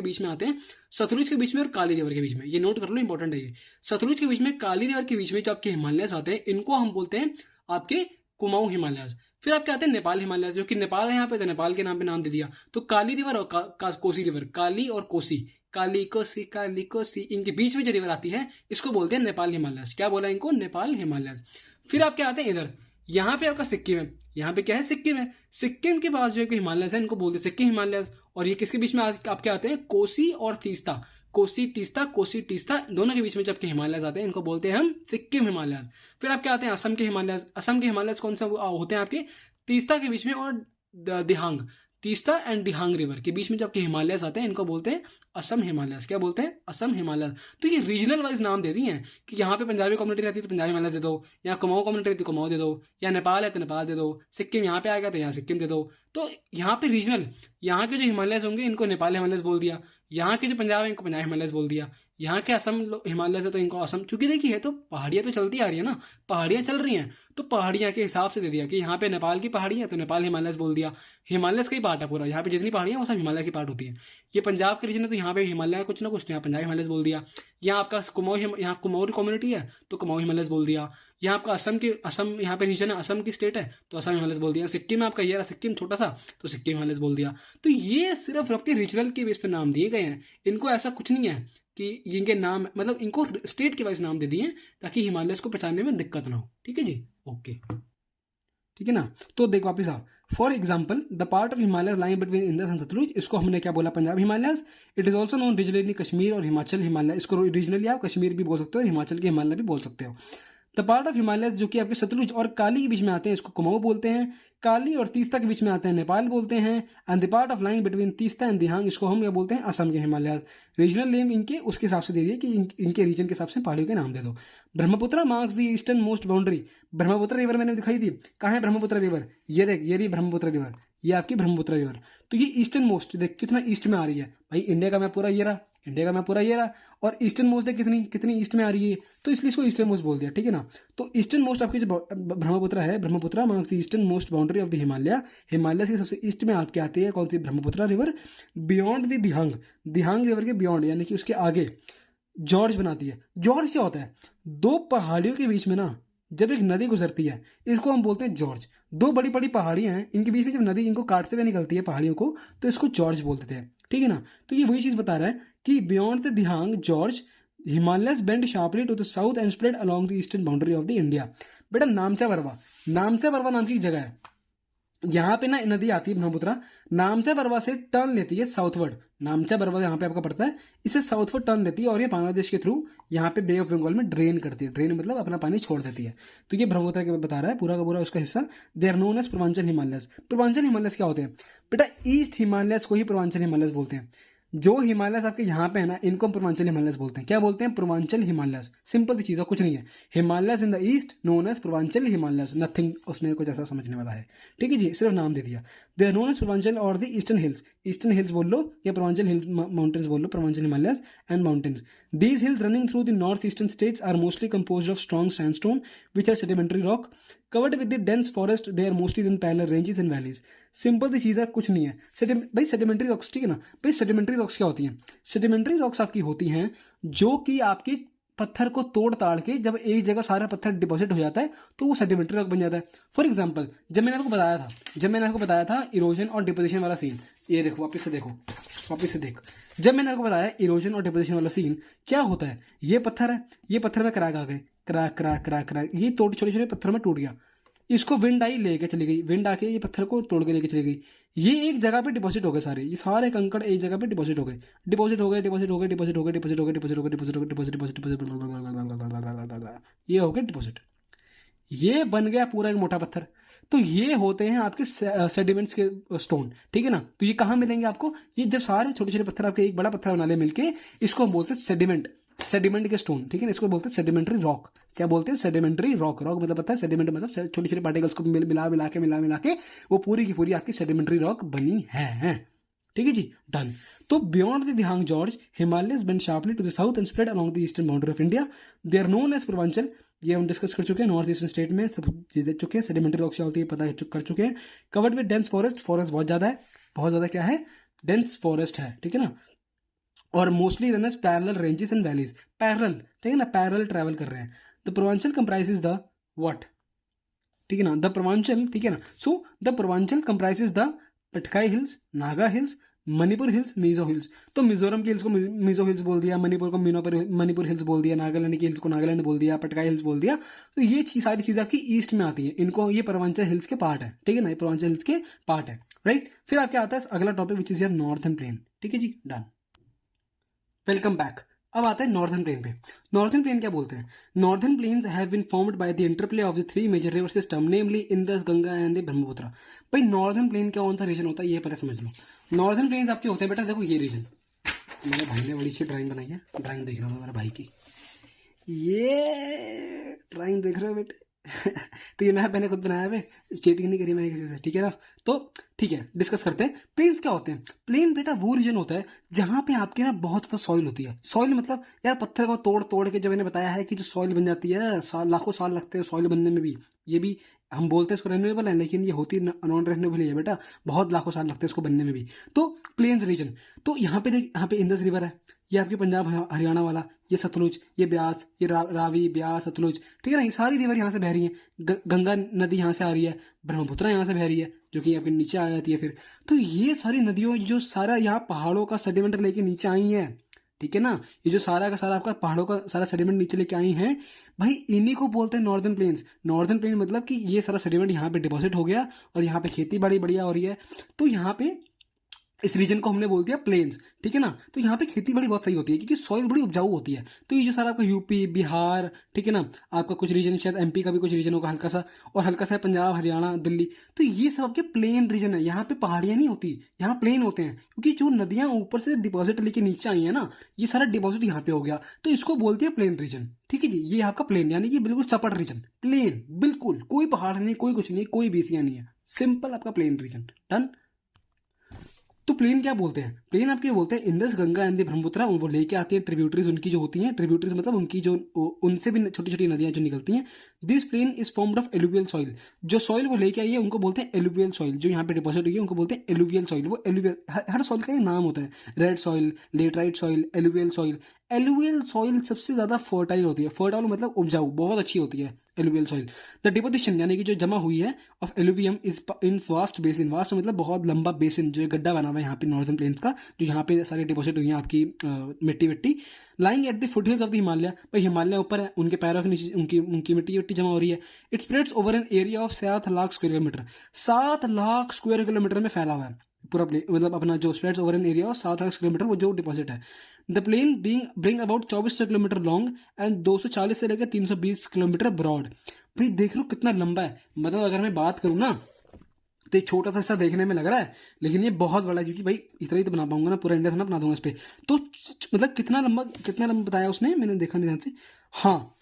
बीच में आते हैं, सतलुज के बीच में और काली रिवर के बीच में। ये नोट कर लो, इंपॉर्टेंट है ये। सतलुज के बीच में, काली रिवर के बीच में जो आपके हिमालयस आते हैं, इनको हम बोलते हैं आपके कुमाऊं हिमालयस। फिर आपके आते हैं नेपाल हिमालयस, जो कि नेपाल है यहाँ पे, तो नेपाल के नाम पे नाम दे दिया। तो काली रिवर और कोसी रिवर, काली और कोसी, काली कोसी, इनके बीच में जो रिवर आती है इसको बोलते हैं नेपाल हिमालयस। क्या बोला इनको? नेपाल हिमालयस। फिर आपके आते हैं इधर, यहाँ पे आपका सिक्किम है, यहाँ पे क्या है? सिक्किम है। सिक्किम के पास जो है हिमालयस है, इनको बोलते हैं सिक्किम हिमालयस। और ये किसके बीच में आपके आते हैं? कोसी और तीस्ता, कोसी तीस्ता दोनों के बीच में जब के हिमालयस आते हैं, इनको बोलते हैं हम सिक्किम हिमालयस। फिर आपके आते हैं असम के हिमालयस। असम के हिमालयस कौन सा होते हैं? आपके तीस्ता के बीच में और दिहांग, तीस्ता एंड दिहांग रिवर के बीच में जब के हिमालयस आते हैं, इनको बोलते हैं असम हिमालयस। क्या बोलते हैं? असम हिमालयस। तो ये रीजनल वाइज नाम दे दिए हैं कि यहाँ पे पंजाबी कम्युनिटी रहती है तो पंजाबी हिमालयस दे दो, यहाँ कुमाऊं कम्युनिटी रहती है कुमाऊं दे दो, या नेपाल है तो नेपाल दे दो, सिक्किम यहाँ पे आएगा तो यहाँ सिक्किम दे दो। तो यहाँ पे रीजनल, यहाँ के जो हिमालयस होंगे इनको नेपाल हिमालयस बोल दिया, यहाँ के जो पंजाब है इनको पंजाब हिमालयस बोल दिया, यहाँ के असम हिमालय से तो इनको असम, क्योंकि देखिए तो पहाड़ियाँ तो चलती आ रही है ना, पहाड़ियाँ चल रही हैं, तो पहाड़ियाँ के हिसाब से दे दिया कि यहाँ पे नेपाल की पहाड़ी है तो नेपाल हिमालयस बोल दिया। हिमालयस का ही पार्ट है पूरा, यहाँ पे जितनी पहाड़ियाँ वो सब हिमालय की पार्ट होती है। ये पंजाब के रीजन है तो यहाँ पे हिमालय कुछ ना कुछ, तो यहाँ पंजाब हिमालयस बोल दिया। यहाँ आपका यहाँ कुमाऊं कम्युनिटी है तो कुमाऊं हिमालयस बोल दिया। यहाँ आपका असम यहाँ पे रीजन है, असम की स्टेट है तो असम हिमालयस बोल दिया। सिक्किम में आपका ये रहा सिक्किम छोटा सा, तो सिक्किम हिमालयस बोल दिया। तो ये सिर्फ आपके रीजनल के बेस पे नाम दिए गए हैं, इनको ऐसा कुछ नहीं है कि इनके नाम, मतलब इनको स्टेट के वाइज नाम दे दिए ताकि हिमालयस को पहचानने में दिक्कत ना हो। ठीक है जी, ओके, ठीक है ना। तो देख वापिस आ, for example the part of Himalaya line between Indus and Satluj, इसको हमने क्या बोला? Punjab Himalayas. It is also known regionally Kashmir और हिमाचल हिमालय, इसको रीजनली आप कश्मीर भी बोल सकते हो और हिमाचल के हिमालय भी बोल सकते हो। द पार्ट ऑफ हिमालयस जो कि आपके सतलुज और काली के बीच में आते हैं, इसको कुमाऊं बोलते हैं। काली और तीस्ता के बीच में आते हैं, नेपाल बोलते हैं। And the part of line between Teesta and Dihang, इसको हम क्या बोलते हैं? असम के हिमालयस। रीजनल नेम इनके उसके हिसाब से दे दिए कि इनके रीजन के हिसाब से पहाड़ियों के नाम दे दो। Brahmaputra marks the eastern most boundary. Brahmaputra river मैंने दिखाई थी, कहाँ है ब्रह्मपुत्र रिवर? ये देख, ये रही ब्रह्मपुत्र रिवर, ये आपकी ब्रह्मपुत्र रिवर। तो ये ईस्टर्न मोस्ट, देख कितना ईस्ट में आ रही है भाई, इंडिया का मैप पूरा ये रहा, इंडिया का मैप पूरा ये रहा, और ईस्टर्न मोस्ट है कितनी कितनी ईस्ट में आ रही है, तो इसलिए इसको ईस्टर्न मोस्ट बोल दिया, ठीक है ना। तो ईस्टर्न मोस्ट आपकी जो ब्रह्मपुत्र है, Brahmaputra marks the eastern most boundary of the Himalaya. Himalaya से सबसे ईस्ट में आपके आती है कौन सी, Brahmaputra river. Beyond the Dihang, Dihang river के बियॉन्ड यानी कि उसके आगे जॉर्ज बनाती है। जॉर्ज क्या होता है, दो पहाड़ियों के बीच में ना जब एक नदी गुजरती है, इसको हम बोलते हैं जॉर्ज। दो बड़ी बड़ी पहाड़ियां हैं, इनके बीच में जब नदी इनको काटते हुए निकलती है पहाड़ियों को, तो इसको जॉर्ज बोलते थे, ठीक है ना। तो ये वही चीज बता रहा है कि beyond the Dihang gorge Himalayas bend sharply to the south and spread along the eastern boundary of the India. बेटा नामचा बरवा, नामचा बरवा नाम की एक जगह है, यहाँ पे ना नदी आती है ब्रह्मपुत्र, नामचा बरवा से टर्न लेती है साउथवर्ड। नामचा बरवा यहाँ पे आपका पड़ता है, इसे साउथवर्ड टर्न लेती है और ये बांग्लादेश के थ्रू यहाँ पे बे ऑफ बंगाल में ड्रेन करती है। ड्रेन मतलब अपना पानी छोड़ देती है। तो ये ब्रह्मपुत्र के बता रहा है पूरा का पूरा उसका हिस्सा। They are known as Purvanchal Himalayas. Purvanchal Himalayas क्या होते हैं बेटा, ईस्ट हिमालयस को ही पूर्वांचल हिमालयस बोलते हैं। जो हिमालयस आपके यहाँ पे है ना, इनको हम पूर्वांचल हिमालयस बोलते हैं। क्या बोलते हैं, पूर्वांचल हिमालयस। सिंपल सी चीज है, कुछ नहीं है। Himalayas in the east known as Purvanchal Himalayas, nothing उसमें कुछ ऐसा समझने वाला है, ठीक है जी, सिर्फ नाम दे दिया। They are known as Purvanchal और the eastern hills. Eastern hills बोल लो या पूर्वांचल हिल्स माउंटेन्स बोल लो, Purvanchal Himalayas and mountains. These hills running through the north eastern states are mostly composed of strong sandstone which are sedimentary rock covered with the dense forest. They are mostly in parallel ranges and valleys. Simple सी चीज है, कुछ नहीं है। भाई sedimentary rocks, ठीक है ना। भाई सेडिमेंट्री रॉक्स क्या होती हैं, सेडिमेंट्री रॉक्स आपकी होती हैं जो कि आपके पत्थर को तोड़ ताड़ के जब एक जगह सारा पत्थर डिपॉजिट हो जाता है तो वो सेडिमेंट्री रॉक बन जाता है। फॉर एग्जांपल जब मैंने आपको बताया था इरोजन और डिपोजिशन वाला सीन, ये देखो वापस से देख। जब मैंने आपको बताया इरोजन और डिपोजिशन वाला सीन, क्या होता है, ये पत्थर है, ये पत्थर में क्रैक आ गए, क्रैक ये छोटे छोटे पत्थरों में टूट गया। इसको विंड आई लेके चली गई, विंड आके ये पत्थर को तोड़ के लेके चली गई। ये एक जगह पे डिपॉजिट हो गए सारे, ये सारे कंकड़ एक जगह पे डिपॉजिट हो गए। ये हो गए डिपॉजिट, ये बन गया पूरा एक मोटा पत्थर। तो ये होते हैं आपके सेडिमेंट्स के स्टोन, ठीक है ना। तो ये कहाँ मिलेंगे आपको, ये जब सारे छोटे छोटे पत्थर आपके एक बड़ा पत्थर बना ले मिलके, इसको हम बोलते हैं सेडिमेंट के स्टोन, ठीक है ना। इसको बोलते हैं सेडिमेंट्री रॉक। क्या बोलते हैं, सेडिमेंट्री रॉक। रॉक मतलब पता है, सेडिमेंट मतलब छोटे छोटे पार्टिकल्स को मिला के वो पूरी की पूरी आपकी सेडिमेंट्री रॉक बनी है, ठीक है जी, डन। तो beyond the Dihang gorge Himalayas bend sharply to the south and spread along the eastern boundary of India. They are known as Purvanchal. ये हम डिस्कस कर चुके हैं, नॉर्थ ईस्टर्न स्टेट में सब चीज देख चुके हैं। सेडिमेंट्री रॉक क्या होती है पता कर चुके हैं। कवर्ड विद डेंस फॉरेस्ट बहुत ज्यादा क्या है, डेंस फॉरेस्ट है, ठीक है ना। और mostly run as parallel ranges and valleys, parallel, ठीक है ना, पैरेलल ट्रैवल कर रहे हैं। The Purvanchal comprises the what, ठीक है ना, द पूर्वांचल, ठीक है ना। So the Purvanchal comprises the Patkai hills, Naga hills, Manipur hills, Mizo hills. तो मिजोरम की हिल्स को मिजो हिल्स बोल दिया, मणिपुर को मणिपुर हिल्स बोल दिया, नागालैंड की हिल्स को नागालैंड बोल दिया, पटकाई हिल्स बोल दिया। तो ये सारी चीजें आपकी ईस्ट में आती है, इनको ये पूर्वांचल हिल्स के पार्ट है, ठीक है ना, ये पूर्वांचल हिल्स के पार्ट है, राइट। फिर आपके आता है अगला topic which is your northern plain, ठीक है जी, डन। Welcome back. अब आता है नॉर्थर्न प्लेन पे। नॉर्थर्न प्लेन क्या बोलते हैं, northern plains have been formed by the interplay of the three major river system namely Indus, Ganga and the Brahmaputra. भाई नॉर्थर्न प्लेन का कौन सा रीजन होता है ये पहले समझ लो। नॉर्थर्न प्लेन्स आपके होते हैं बेटा, देखो ये रीजन, मेरे भाई ने बड़ी अच्छी ड्राइंग बनाई है, ड्राइंग देख रहा हूँ मेरे भाई की, ये ड्राइंग देख रहे हो बेटे तो ये मैंने खुद बनाया है, चीटिंग नहीं करी मैंने किसी से, ठीक है ना। तो ठीक है, डिस्कस करते हैं प्लेन्स क्या होते हैं। प्लेन बेटा वो रीजन होता है जहां पे आपके ना बहुत ज्यादा सॉइल होती है। सॉइल मतलब यार पत्थर को तोड़ तोड़ के, जो मैंने बताया है कि जो सॉइल बन जाती है, लाखों साल लगते हैं सॉइल बनने में भी। ये भी हम बोलते हैं इसको रेन्यूएबल है, लेकिन ये होती नॉन रेन्यूएबल है बेटा, बहुत लाखों साल लगते हैं इसको बनने में भी। तो प्लेन्स रीजन, तो यहाँ पे देख, यहाँ पे इंडस रिवर है, ये आपके पंजाब हरियाणा वाला, ये सतलुज, ये ब्यास, ये रावी, ब्यास, सतलुज, ठीक है ना। ये सारी रिवर यहाँ से बह रही है, गंगा नदी यहाँ से आ रही है, ब्रह्मपुत्र यहाँ से बह रही है, जो कि यहाँ पे नीचे आ जाती है फिर। तो ये सारी नदियों जो सारा यहाँ पहाड़ों का सेडिमेंट लेके नीचे आई है, ठीक है ना, ये जो सारा का सारा आपका पहाड़ों का सारा सेडिमेंट नीचे लेके आई है भाई, इन्हीं को बोलते हैं नॉर्दर्न प्लेन्स। नॉर्दर्न प्लेन मतलब कि ये सारा सेडिमेंट यहाँ पे डिपॉजिट हो गया और यहाँ पे खेती बाड़ी बढ़िया हो रही है। तो यहाँ पे इस रीजन को हमने बोल दिया प्लेन्स, ठीक है ना। तो यहाँ पे खेती बाड़ी बहुत सही होती है क्योंकि सॉइल बड़ी उपजाऊ होती है। तो ये जो सारा आपका यूपी, बिहार, ठीक है ना, आपका कुछ रीजन शायद एमपी का भी कुछ रीजन होगा हल्का सा, और हल्का सा है पंजाब, हरियाणा, दिल्ली। तो ये सब आपके प्लेन रीजन है, यहाँ पे पहाड़ियां नहीं होती, यहाँ प्लेन होते हैं, क्योंकि जो नदियां ऊपर से डिपॉजिट लेके नीचे आई है ना, ये सारा डिपॉजिट यहाँ पे हो गया, तो इसको बोलते हैं प्लेन रीजन, ठीक है जी। ये आपका प्लेन यानी कि बिल्कुल सपाट रीजन, प्लेन बिल्कुल, कोई पहाड़ नहीं, कोई कुछ नहीं, कोई बेसियां नहीं है, सिंपल आपका प्लेन रीजन, डन। तो प्लेन क्या बोलते हैं, प्लेन आपके बोलते हैं इंडस गंगा एंड ब्रह्मपुत्र, वो लेके आती हैं ट्रिब्यूटरीज उनकी जो होती हैं, ट्रिब्यूटरीज मतलब उनकी जो उनसे भी छोटी छोटी नदियां जो निकलती हैं। This plain is formed of alluvial soil, जो सॉइल वो लेके आई है उनको बोलते हैं एलुवियल सॉइल, जो यहाँ पे डिपॉजिट हुई है उनको बोलते हैं एलुवियल सॉइल। वो एलुवियल, हर सॉइल का एक नाम होता है, red soil, laterite soil, alluvial soil. Alluvial soil सबसे ज्यादा फर्टाइल होती है, फर्टाइल मतलब उपजाऊ, बहुत अच्छी होती है एलुवियल सॉइल। द डिपोजिशन यानी कि जो जमा हुई है of alluvium is in vast basin, vast मतलब बहुत लंबा बेसिन, जो गड्ढा बना हुआ है यहाँ पे नॉर्दर्न प्लेन्स का, जो यहाँ पे सारी डिपोजिट हुई है आपकी मिट्टी विट्टी। Lying at the foot hills of the Himalaya, भाई हिमालय ऊपर है, उनके पैरों के नीचे उनकी उनकी मिट्टी विट्टी जमा हो रही है। It spreads over an area of 7 lakh square kilometre, 7 lakh square kilometre में फैला हुआ है पूरा प्लेन, मतलब अपना जो spreads over an area of 7 lakh kilometre, वो जो डिपॉजिट है। The plain bring about 2400 kilometre long and 240 से लेकर 320 किलोमीटर ब्रॉड। भाई देख लो कितना लंबा है, मतलब अगर मैं बात करूँ ना तो ये छोटा सा हिस्सा देखने में लग रहा है, लेकिन ये बहुत बड़ा है, क्योंकि भाई इतना ही तो बना पाऊंगा ना, पूरा इंडिया थोड़ा बना दूंगा इस पे। तो मतलब कितना लंबा बताया उसने, मैंने देखा नहीं ध्यान से। हाँ,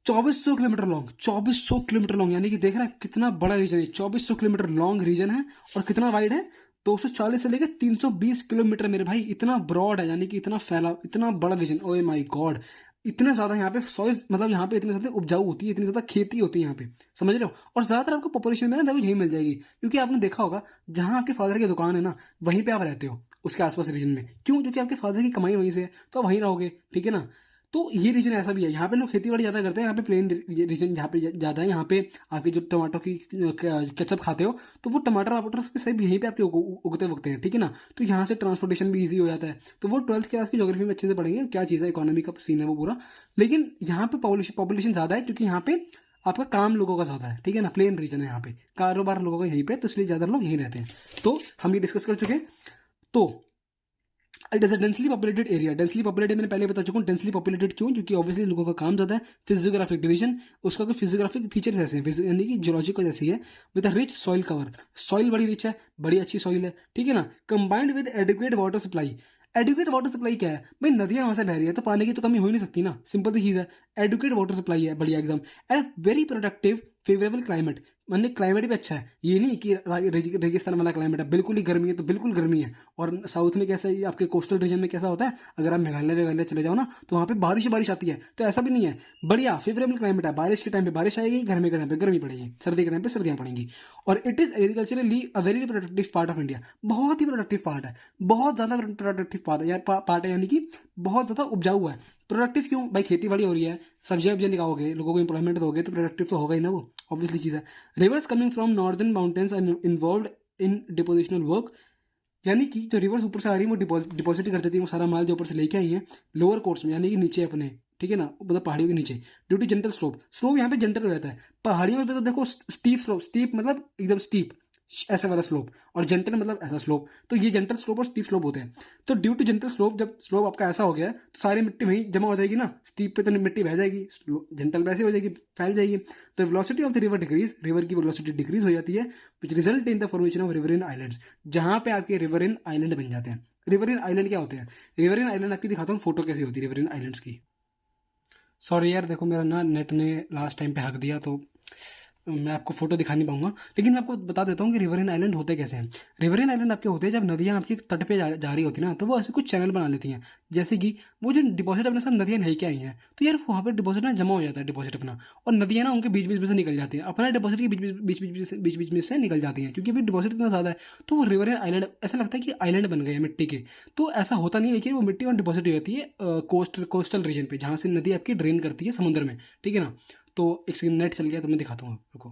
2400 किलोमीटर लॉन्ग, 2400 किलोमीटर लॉन्ग, यानी कि देख रहा है कितना बड़ा रीजन है, 2400 किलोमीटर लॉन्ग रीजन है। और कितना वाइड है, 240 से लेकर 320 किलोमीटर मेरे भाई, इतना ब्रॉड है, यानी कि इतना फैला, इतना बड़ा रीजन। ओए माय गॉड, इतने ज्यादा यहाँ पे सॉइल, मतलब यहाँ पे इतनी ज्यादा उपजाऊ होती है, इतनी ज्यादा खेती होती है यहाँ पे, समझ रहे हो। और ज्यादातर आपको पॉपुलेशन में ना देखो यही मिल जाएगी, क्योंकि आपने देखा होगा जहां आपके फादर की दुकान है ना, वहीं पे आप रहते हो, उसके आसपास रीजन में। क्यों? क्योंकि आपके फादर की कमाई वहीं से है, तो आप वहीं रहोगे, ठीक है ना। तो ये रीजन ऐसा भी है, यहाँ पे लोग खेती बाड़ी ज्यादा करते हैं, यहाँ पे प्लेन रीजन यहाँ पे ज्यादा है। यहाँ पे आपके जो टमाटो की केचप खाते हो, तो वो टमाटर वमाटर सब यहीं पे आपके उगते उगते हैं, ठीक है ना। तो यहाँ से ट्रांसपोर्टेशन भी ईजी हो जाता है। तो वो 12th क्लास की ज्योग्राफी में अच्छे से पढ़ेंगे क्या चीज़ है, इकोनॉमी का सीन है वो पूरा। लेकिन यहाँ पे पॉपुलेशन ज्यादा है, क्योंकि यहाँ पे आपका काम लोगों का ज्यादा है, ठीक है ना, प्लेन रीजन है यहाँ पे, कारोबार लोगों का यहीं पे, तो इसलिए ज्यादा लोग यहीं रहते हैं। तो हम ये डिस्कस कर चुके हैं। तो it is a densely populated area, densely populated मैंने पहले बता चुका हूँ। डेंसली पॉपुलेटेड क्यों? क्योंकि ऑब्वियसली लोगों का काम ज्यादा है। फिजियोग्राफिक डिवीजन, उसका कोई फिजियोग्राफिक फीचर्स ऐसे हैं, यानी कि जियोलॉजिकल जैसी है, with a rich soil cover, soil बड़ी रिच है, बड़ी अच्छी सॉइल है, ठीक है ना। Combined with adequate water supply, adequate water supply क्या है भाई, नदियां वहां से बह रही है तो पानी की तो कमी हो ही नहीं सकती ना, सिंपल सी चीज है। एडुकेट वाटर सप्लाई है, बढ़िया एकदम। And very productive favourable climate, मतलब क्लाइमेट भी अच्छा है, ये नहीं कि रेगिस्तान वाला क्लाइमेट है, बिल्कुल ही गर्मी है तो बिल्कुल गर्मी है। और साउथ में कैसा है, आपके कोस्टल रीजन में कैसा होता है, अगर आप मेघालय वेघालय चले जाओ ना, तो वहाँ पे बारिश आती है, तो ऐसा भी नहीं है, बढ़िया फेवरेबल क्लाइमेट है। बारिश के टाइम पे बारिश आएगी, गर्मी के टाइम पे गर्मी पड़ेगी, सर्दी के टाइम पे सर्दियाँ पड़ेंगी। और it is agriculturally a very productive part of India, बहुत ही प्रोडक्टिव पार्ट है, बहुत ज्यादा प्रोडक्टिव पार्ट है, यानी कि बहुत ज्यादा उपजाऊ है। प्रोडक्टिव क्यों भाई, खेती बाड़ी हो रही है, सब्जियां वब्जियां निकालोगे, लोगों को एम्प्लॉयमेंट दोगे, तो प्रोडक्टिव तो होगा ही ना, वो ऑब्वियसली चीज है। Rivers coming from northern mountains are involved in depositional work, यानी कि जो रिवर्स ऊपर से आ रही है वो डिपॉजिट कर देती है, वो सारा माल जो ऊपर से लेके आई है लोअर कोर्स में, यानी कि नीचे अपने, ठीक है ना, मतलब पहाड़ियों के नीचे। Due to gentle slope, slope यहाँ पे जेंटल हो जाता है, पहाड़ियों पे तो देखो स्टीप स्लोप, स्टीप मतलब एकदम स्टीप ऐसे वाला स्लोप, और जेंटल मतलब ऐसा स्लोप, तो ये जेंटल स्लोप और स्टीप स्लोप होते हैं। तो ड्यू टू जेंटल स्लोप, जब स्लोप आपका ऐसा हो गया है तो सारी मिट्टी वहीं जमा हो जाएगी ना, स्टीप पे तो मिट्टी बह जाएगी, जेंटल वैसे हो जाएगी, फैल जाएगी। तो velocity of the river decrease, river की वेलोसिटी डिक्रीज हो जाती है, which result in the formation of riverine islands, जहां पे आपके रिवरिन आइलैंड बन जाते हैं। रिवरिन आइलैंड क्या होते हैं? रिवरिन आइलैंड आपकी दिखाता हूँ फोटो कैसी होती है रिवरिन आइलैंड्स की। सॉरी यार, देखो मेरा ना नेट ने लास्ट टाइम पे हक दिया, तो मैं आपको फोटो दिखा नहीं पाऊंगा, लेकिन मैं आपको बता देता हूँ कि रिवरिन आइलैंड होते कैसे हैं। रिवरिन आइलैंड आपके होते हैं जब नदियाँ आपकी तट पे जा रही होती है ना, तो वो ऐसे कुछ चैनल बना लेती हैं, जैसे कि वो जो डिपॉजिट अपने साथ नदियाँ लेके आई हैं, तो यार वहाँ पे डिपॉजिट ना जमा हो जाता है डिपॉजिट अपना, और नदियाँ ना उनके बीच बीच में से निकल जाती हैं, अपना डिपॉजिट के बीच में से निकल जाती हैं, क्योंकि अभी डिपॉजिट इतना ज़्यादा है। तो वो रिवरिन आइलैंड ऐसा लगता है कि आइलैंड बन गए हैं मिट्टी के, तो ऐसा होता नहीं, लेकिन वो मिट्टी वहाँ डिपॉजिट हो जाती है कोस्टल रीजन पे, जहाँ से नदी आपकी ड्रेन करती है समुद्र में, ठीक है ना। तो एक सेकंड नेट चल गया तो मैं दिखाता हूँ आपको।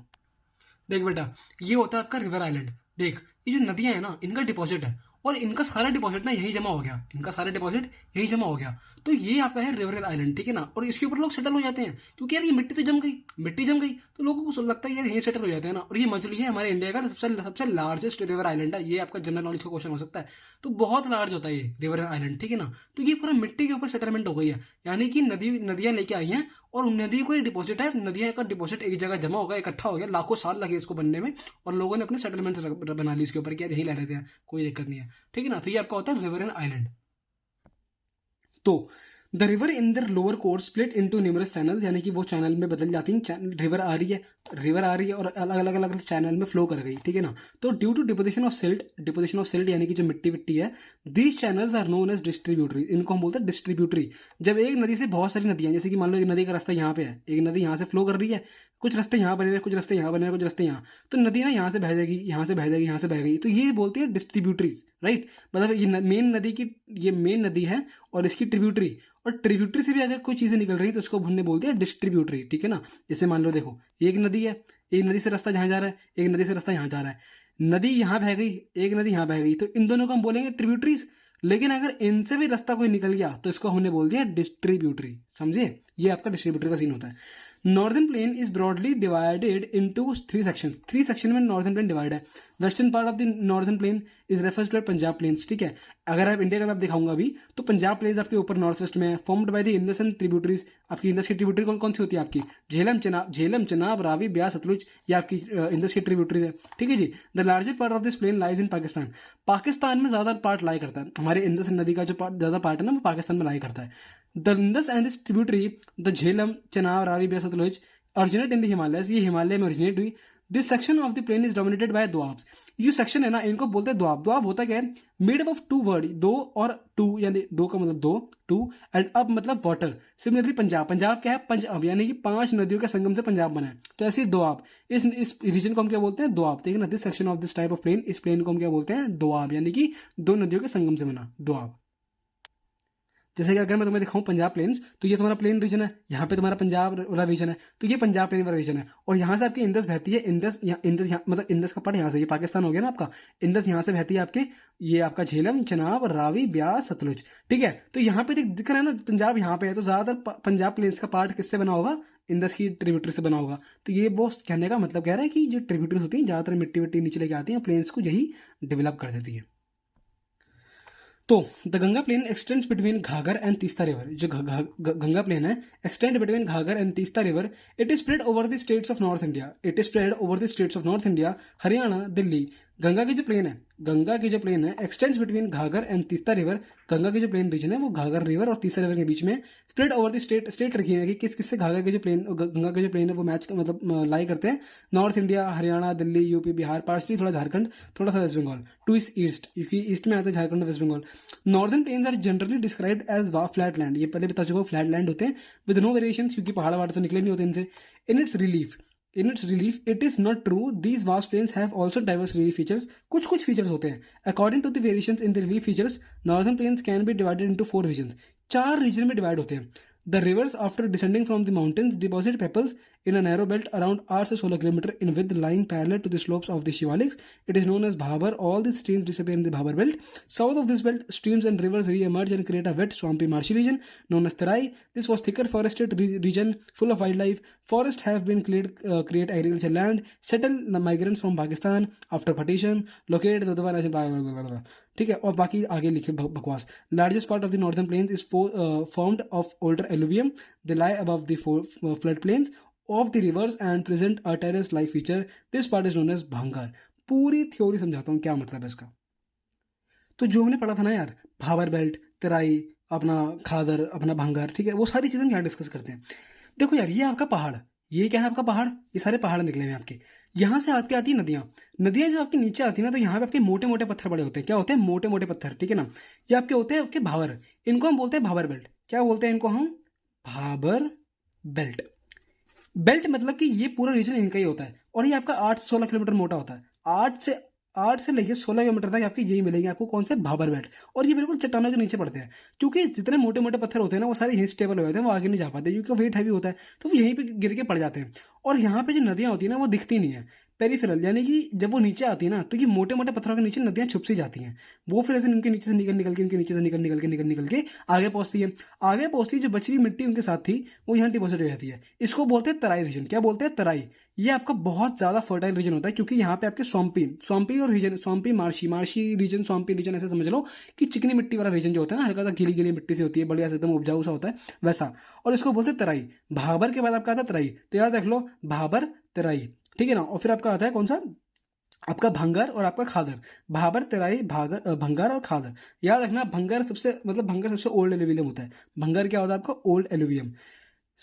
देख बेटा, ये होता है आपका रिवर आइलैंड। देख, ये जो नदियां है ना, इनका डिपॉजिट है, और इनका सारा डिपॉजिट ना यही जमा हो गया, इनका सारा डिपॉजिट यही जमा हो गया। तो ये आपका है रिवर आइलैंड, ठीक है ना। और इसके ऊपर लोग सेटल हो जाते हैं, क्योंकि यार ये मिट्टी तो जम गई, मिट्टी जम गई, तो लोगों को लगता है यार यही सेटल हो जाते हैं ना। और ये मछली है हमारे इंडिया का सबसे लार्जेस्ट रिवर आइलैंड है, ये आपका जनरल नॉलेज का क्वेश्चन हो सकता है। तो बहुत लार्ज होता है ये रिवर आइलैंड, ठीक है ना। तो ये पूरा मिट्टी के ऊपर सेटलमेंट हो गई है, यानी कि नदियां लेके आई हैं, और नदी को ही डिपॉजिट है, नदियां का डिपॉजिट एक जगह जमा हो गया, इकट्ठा हो गया, लाखों साल लगे इसको बनने में, और लोगों ने अपने सेटलमेंट बना ली इसके ऊपर कि यार यही रह रहे थे, कोई दिक्कत नहीं है, ठीक है ना। तो ये आपका होता है रिवरिन आइलैंड। तो the river in their lower course split into numerous channels, यानी कि वो चैनल में बदल जाती हैं, रिवर आ रही है और अलग अलग अलग चैनल में फ्लो कर गई, ठीक है ना। तो due to deposition of silt यानी कि जो मिट्टी विट्टी है, these channels are known as distributary, इनको हम बोलते हैं डिस्ट्रीब्यूटरी। जब एक नदी से बहुत सारी नदियां, जैसे कि मान लो एक नदी का रास्ता यहाँ पे है, एक नदी यहाँ से फ्लो कर रही है, कुछ रास्ते यहाँ बने हुए, कुछ रास्ते यहाँ बने हुए, कुछ रास्ते यहाँ, तो नदी ना यहाँ से बह जाएगी, यहाँ से बह जाएगी, यहाँ से बह गई, तो ये बोलते हैं डिस्ट्रीब्यूटरीज, राइट। मतलब ये मेन नदी है और इसकी ट्रिब्यूटरी, और ट्रिब्यूटरी से भी अगर कोई चीज़ें निकल रही है तो उसको हमने बोलते हैं डिस्ट्रीब्यूटरी, ठीक है ना। जैसे मान लो देखो, एक नदी है, एक नदी से रास्ता जहाँ जा रहा है, एक नदी से रास्ता यहाँ जा रहा है, नदी यहाँ बह गई, एक नदी यहाँ बह गई, तो इन दोनों को हम बोलेंगे ट्रिब्यूटरीज। लेकिन अगर इनसे भी रास्ता कोई निकल गया तो इसको हमने बोल दिया डिस्ट्रीब्यूटरी, समझे। ये आपका डिस्ट्रीब्यूटरी का सीन होता है। Northern plain is broadly divided into 3 sections, 3 section में नॉर्दर्न प्लेन डिवाइड है। Western part of the northern plain is refers to Punjab plains, ठीक है। अगर आप इंडिया का मैप दिखाऊंगा अभी, तो पंजाब प्लेन्स आपके ऊपर नॉर्थ वेस्ट में है, formed by the Indus and tributaries. आपकी इंदस की ट्रिब्यूटरी कौन कौन सी होती है आपकी, झेलम चनाब रावी ब्यास सतलुज, ये आपकी इंदस की ट्रिब्यूटरीज है, ठीक है जी। The largest part of this plain lies in Pakistan, Pakistan में ज्यादा पार्ट लाई करता है, हमारे इंदस नदी का जो ज्यादा पार्ट है ना वो पाकिस्तान में लाई करता है। The Indus and this tributary the Jhelum Chenab Ravi Beas Satluj originate in the Himalayas, ये हिमालय में ओरिजिनेट हुई। This section of the plain is dominated by doabs, ये सेक्शन है ना इनको बोलते हैं दोआब। दोआब होता क्या है, मेड अप ऑफ 2 वर्ड, दो और टू, यानी दो का मतलब दो, टू एंड अब मतलब वाटर। सिमिलरली पंजाब क्या है, पंजाब यानी कि 5 नदियों के संगम से पंजाब बना है, तो ऐसे दोआब, इस रीजन को हम क्या बोलते हैं, दोआब, ठीक है ना। This section of this type of plain, इस प्लेन को हम क्या बोलते हैं, दोआब, यानी कि 2 नदियों के संगम से बना, दोआब। जैसे कि अगर मैं तुम्हें दिखाऊं पंजाब प्लेन्स, तो ये तुम्हारा प्लेन रीजन है, यहाँ पे तुम्हारा पंजाब वाला रीजन है, तो ये पंजाब प्लेन वाला रीजन है। और यहाँ से आपकी इंदस बहती है, इंदस मतलब इंदस का पार्ट यहाँ से, ये पाकिस्तान हो गया ना आपका, इंदस यहाँ से बहती है आपके, ये आपका झेलम चनाब रावी ब्यास सतलुज, ठीक है। तो यहाँ पे दिख रहा है ना पंजाब यहाँ पे है, तो ज्यादातर पंजाब प्लेन्स का पार्ट किससे बना होगा, इंदस की ट्रिब्यूटरी से बना होगा। तो ये वो कहने का मतलब कह रहा है कि जो ट्रिब्यूटरीज होती है ज्यादातर मिट्टी विट्टी नीचे लेके आती है, प्लेन्स को यही डेवलप कर देती है। तो the Ganga plain extends between Ghaghar and Teesta river, जो गंगा प्लेन है extend between Ghaghar and Teesta river, it is spread over the states of north India, Haryana, Delhi. Ganga की जो प्लेन है extends between Ghaghar and Teesta river, Ganga की जो प्लेन रीजन है वो घाघर रिवर और तीस्ता रिवर के बीच में स्प्रेड ओवर द स्टेट रखी हुई है कि किससे घाघर के जो प्लेन, गंगा के जो प्लेन है वो मैच मतलब लाई करते हैं north India, Haryana, Delhi, UP, Bihar, partially थोड़ा झारखंड, थोड़ा सा वेस्ट बंगाल टू इस ईस्ट, क्योंकि ईस्ट में आते हैं झारखंड और west Bengal. Northern plains are generally described as flat land, ये पहले बता चुका हूँ, फ्लैट लैंड होते हैं विद नो वेरिएशन, क्योंकि पहाड़ वहाड़ तो निकले नहीं होते इनसे। In its relief, it is not true. These vast plains have also diverse relief features. कुछ फीचर्स होते हैं। According to the variations in the relief features, northern plains can be divided into 4 regions. 4 reason में divide होते हैं। The rivers, after descending from the mountains, deposit pebbles in a narrow belt around 8 से 16 kilometre in width, lying parallel to the slopes of the Shivaliks. It is known as Bhabar. All these streams disappear in the Bhabar belt. South of this belt, streams and rivers re-emerge and create a wet, swampy, marshy region known as Terai. This was thicker forested region full of wildlife. Forests have been cleared, create agricultural land, settle the migrants from Pakistan after partition, locate Dodwa National, ठीक है। और बाकी आगे लिखे बकवास। Largest part of the northern plains is formed of older alluvium, they lie above the flood plains of the rivers and present a terrace like feature, this part is known as bhangar. पूरी theory समझाता हूँ क्या मतलब है इसका। तो जो हमने पढ़ा था ना यार, भाबर बेल्ट, तराई, अपना खादर, अपना भांगर, ठीक है, वो सारी चीजें हम यहाँ डिस्कस करते हैं। देखो यार, ये आपका पहाड़, ये क्या है आपका पहाड़, ये सारे पहाड़ निकले हुए आपके, यहाँ से आपकी आती है नदियाँ जो आपके नीचे आती है ना, तो यहाँ पे आपके मोटे मोटे पत्थर बड़े होते हैं, क्या होते हैं, मोटे मोटे पत्थर, ठीक है ना। ये आपके होते हैं आपके भावर, इनको हम बोलते हैं भाबर बेल्ट। क्या बोलते हैं इनको हम, भाबर बेल्ट। बेल्ट मतलब कि ये पूरा रीजन इनका ही होता है, और ये आपका 8 से 16 किलोमीटर मोटा होता है। 8 से लेके 16 किलोमीटर तक आपकी यही मिलेंगे आपको, कौन से, भाबर बेल्ट। और ये बिल्कुल चट्टानों के नीचे पड़ते हैं, क्योंकि जितने मोटे मोटे पत्थर होते हैं ना वो सारे यहीं स्टेबल हो जाते हैं, वो आगे नहीं जा पाते, क्योंकि वेट हैवी होता है, तो वो यहीं पे गिर के पड़ जाते हैं। और यहाँ पे जो नदियाँ होती है ना वो दिखती नहीं है, पेरिफेरल, यानी कि जब वो नीचे आती है ना तो ये मोटे मोटे पत्थरों के नीचे नदियाँ छुप सी जाती हैं, वो फिर ऐसे इनके नीचे से निकल के, इनके नीचे से निकल के आगे पहुंचती है। जो बची हुई मिट्टी उनके साथ थी वो यहाँ डिपॉजिट हो जाती है। इसको बोलते हैं तराई रीजन। क्या बोलते हैं, तराई। ये आपका बहुत ज्यादा फर्टाइल रीजन होता है, क्योंकि यहाँ पे आपके स्वाम्पी और रीजन, स्वाम्पी मार्शी रीजन, स्वाम्पी रीजन, ऐसे समझ लो कि चिकनी मिट्टी वाला रीजन जो होता है ना, हल्का सा गीली मिट्टी से होती है, बढ़िया से एकदम उपजाऊ सा होता है वैसा, और इसको बोलते हैं तराई। भाबर के बाद आपका आता है तराई, तो याद रख लो भाबर तराई, ठीक है ना। और फिर आपका आता है कौन सा, आपका भंगार और आपका खादर। भाबर, तराई, भंगार और खादर। याद रखना, भंगार सबसे मतलब भंगार सबसे ओल्ड एलुवियम होता है। भंगार क्या होता है आपका? Old alluvium.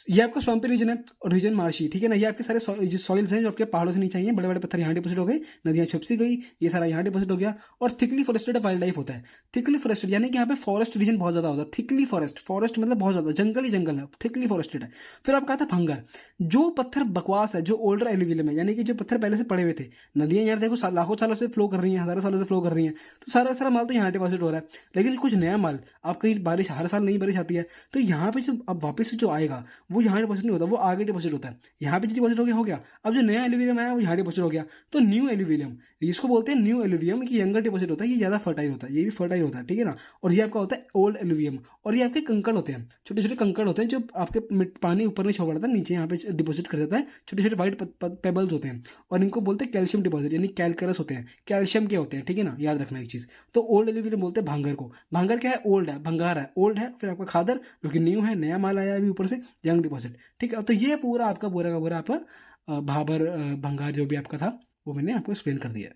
ये आपका स्वाम्पी रीजन है और रीजन मार्शी, ठीक है ना। ये आपके सारे सॉइल्स हैं जो आपके पहाड़ों से नीचे आई हैं, बड़े बड़े पत्थर यहाँ डिपोजिट हो गए, नदियाँ छुपसी गई, ये सारा यहाँ डिपोजिट हो गया। और थिकली फॉरेस्टेड वाइल्ड लाइफ होता है। थिकली फॉरेस्टेड यानी कि यहाँ पे फॉरेस्ट रीजन बहुत ज्यादा होता है। थिकली फॉरेस्ट, फॉरेस्ट मतलब बहुत ज्यादा जंगल ही जंगल है, थिकली फॉरेस्टेड है। फिर आपका आता है भंगार। जो पत्थर बकवास है, जो ओल्डर एलुवियम है, यानी कि जो पत्थर पहले से पड़े हुए थे। नदियाँ यार देखो लाखों सालों से फ्लो कर रही हैं, हजारों सालों से फ्लो कर रही हैं, तो सारा सारा माल तो यहाँ डिपोजिट हो रहा है। लेकिन कुछ नया माल, आप कहीं बारिश, हर साल नई बारिश आती है, तो यहाँ पे जो अब वापस से जो आएगा वो यहाँ डिपॉजिट नहीं होता, वो आगे डिपॉजिट होता है। यहाँ पे जो डिपॉजिट हो गया। अब जो नया एलुवियम आया वो यहाँ डिपॉजिट हो गया, तो न्यू एलुवियम, इसको बोलते हैं न्यू एलुवियम, की यंगर डिपॉजिट होता है, ये ज़्यादा फर्टाइल होता है, ये भी फर्टाइल होता है, ठीक है ना। और ये आपका होता है ओल्ड एलुवियम। और ये आपके कंकड़ होते हैं, छोटे छोटे कंकड़ होते हैं जो आपके पानी ऊपर नहीं छोड़ देता है, नीचे यहाँ पे डिपॉजिट कर देता है, छोटे छोटे व्हाइट पेबल्स होते हैं। और इनको बोलते हैं कैल्शियम डिपॉजिट, यानी कैलकरस होते हैं, कैल्शियम के होते हैं, ठीक है ना, याद रखना एक चीज़। तो ओल्ड एलुवियम बोलते हैं भांगर को। भांगर क्या है? ओल्ड है, भंगार है, ओल्ड है। फिर आपका खादर जो कि न्यू है, नया माल आया है अभी ऊपर से, यंग डिपॉजिट, ठीक है। तो ये पूरा आपका पूरा का पूरा आपका भाबर भंगार जो भी आपका था वो मैंने आपको एक्सप्लेन कर दिया है।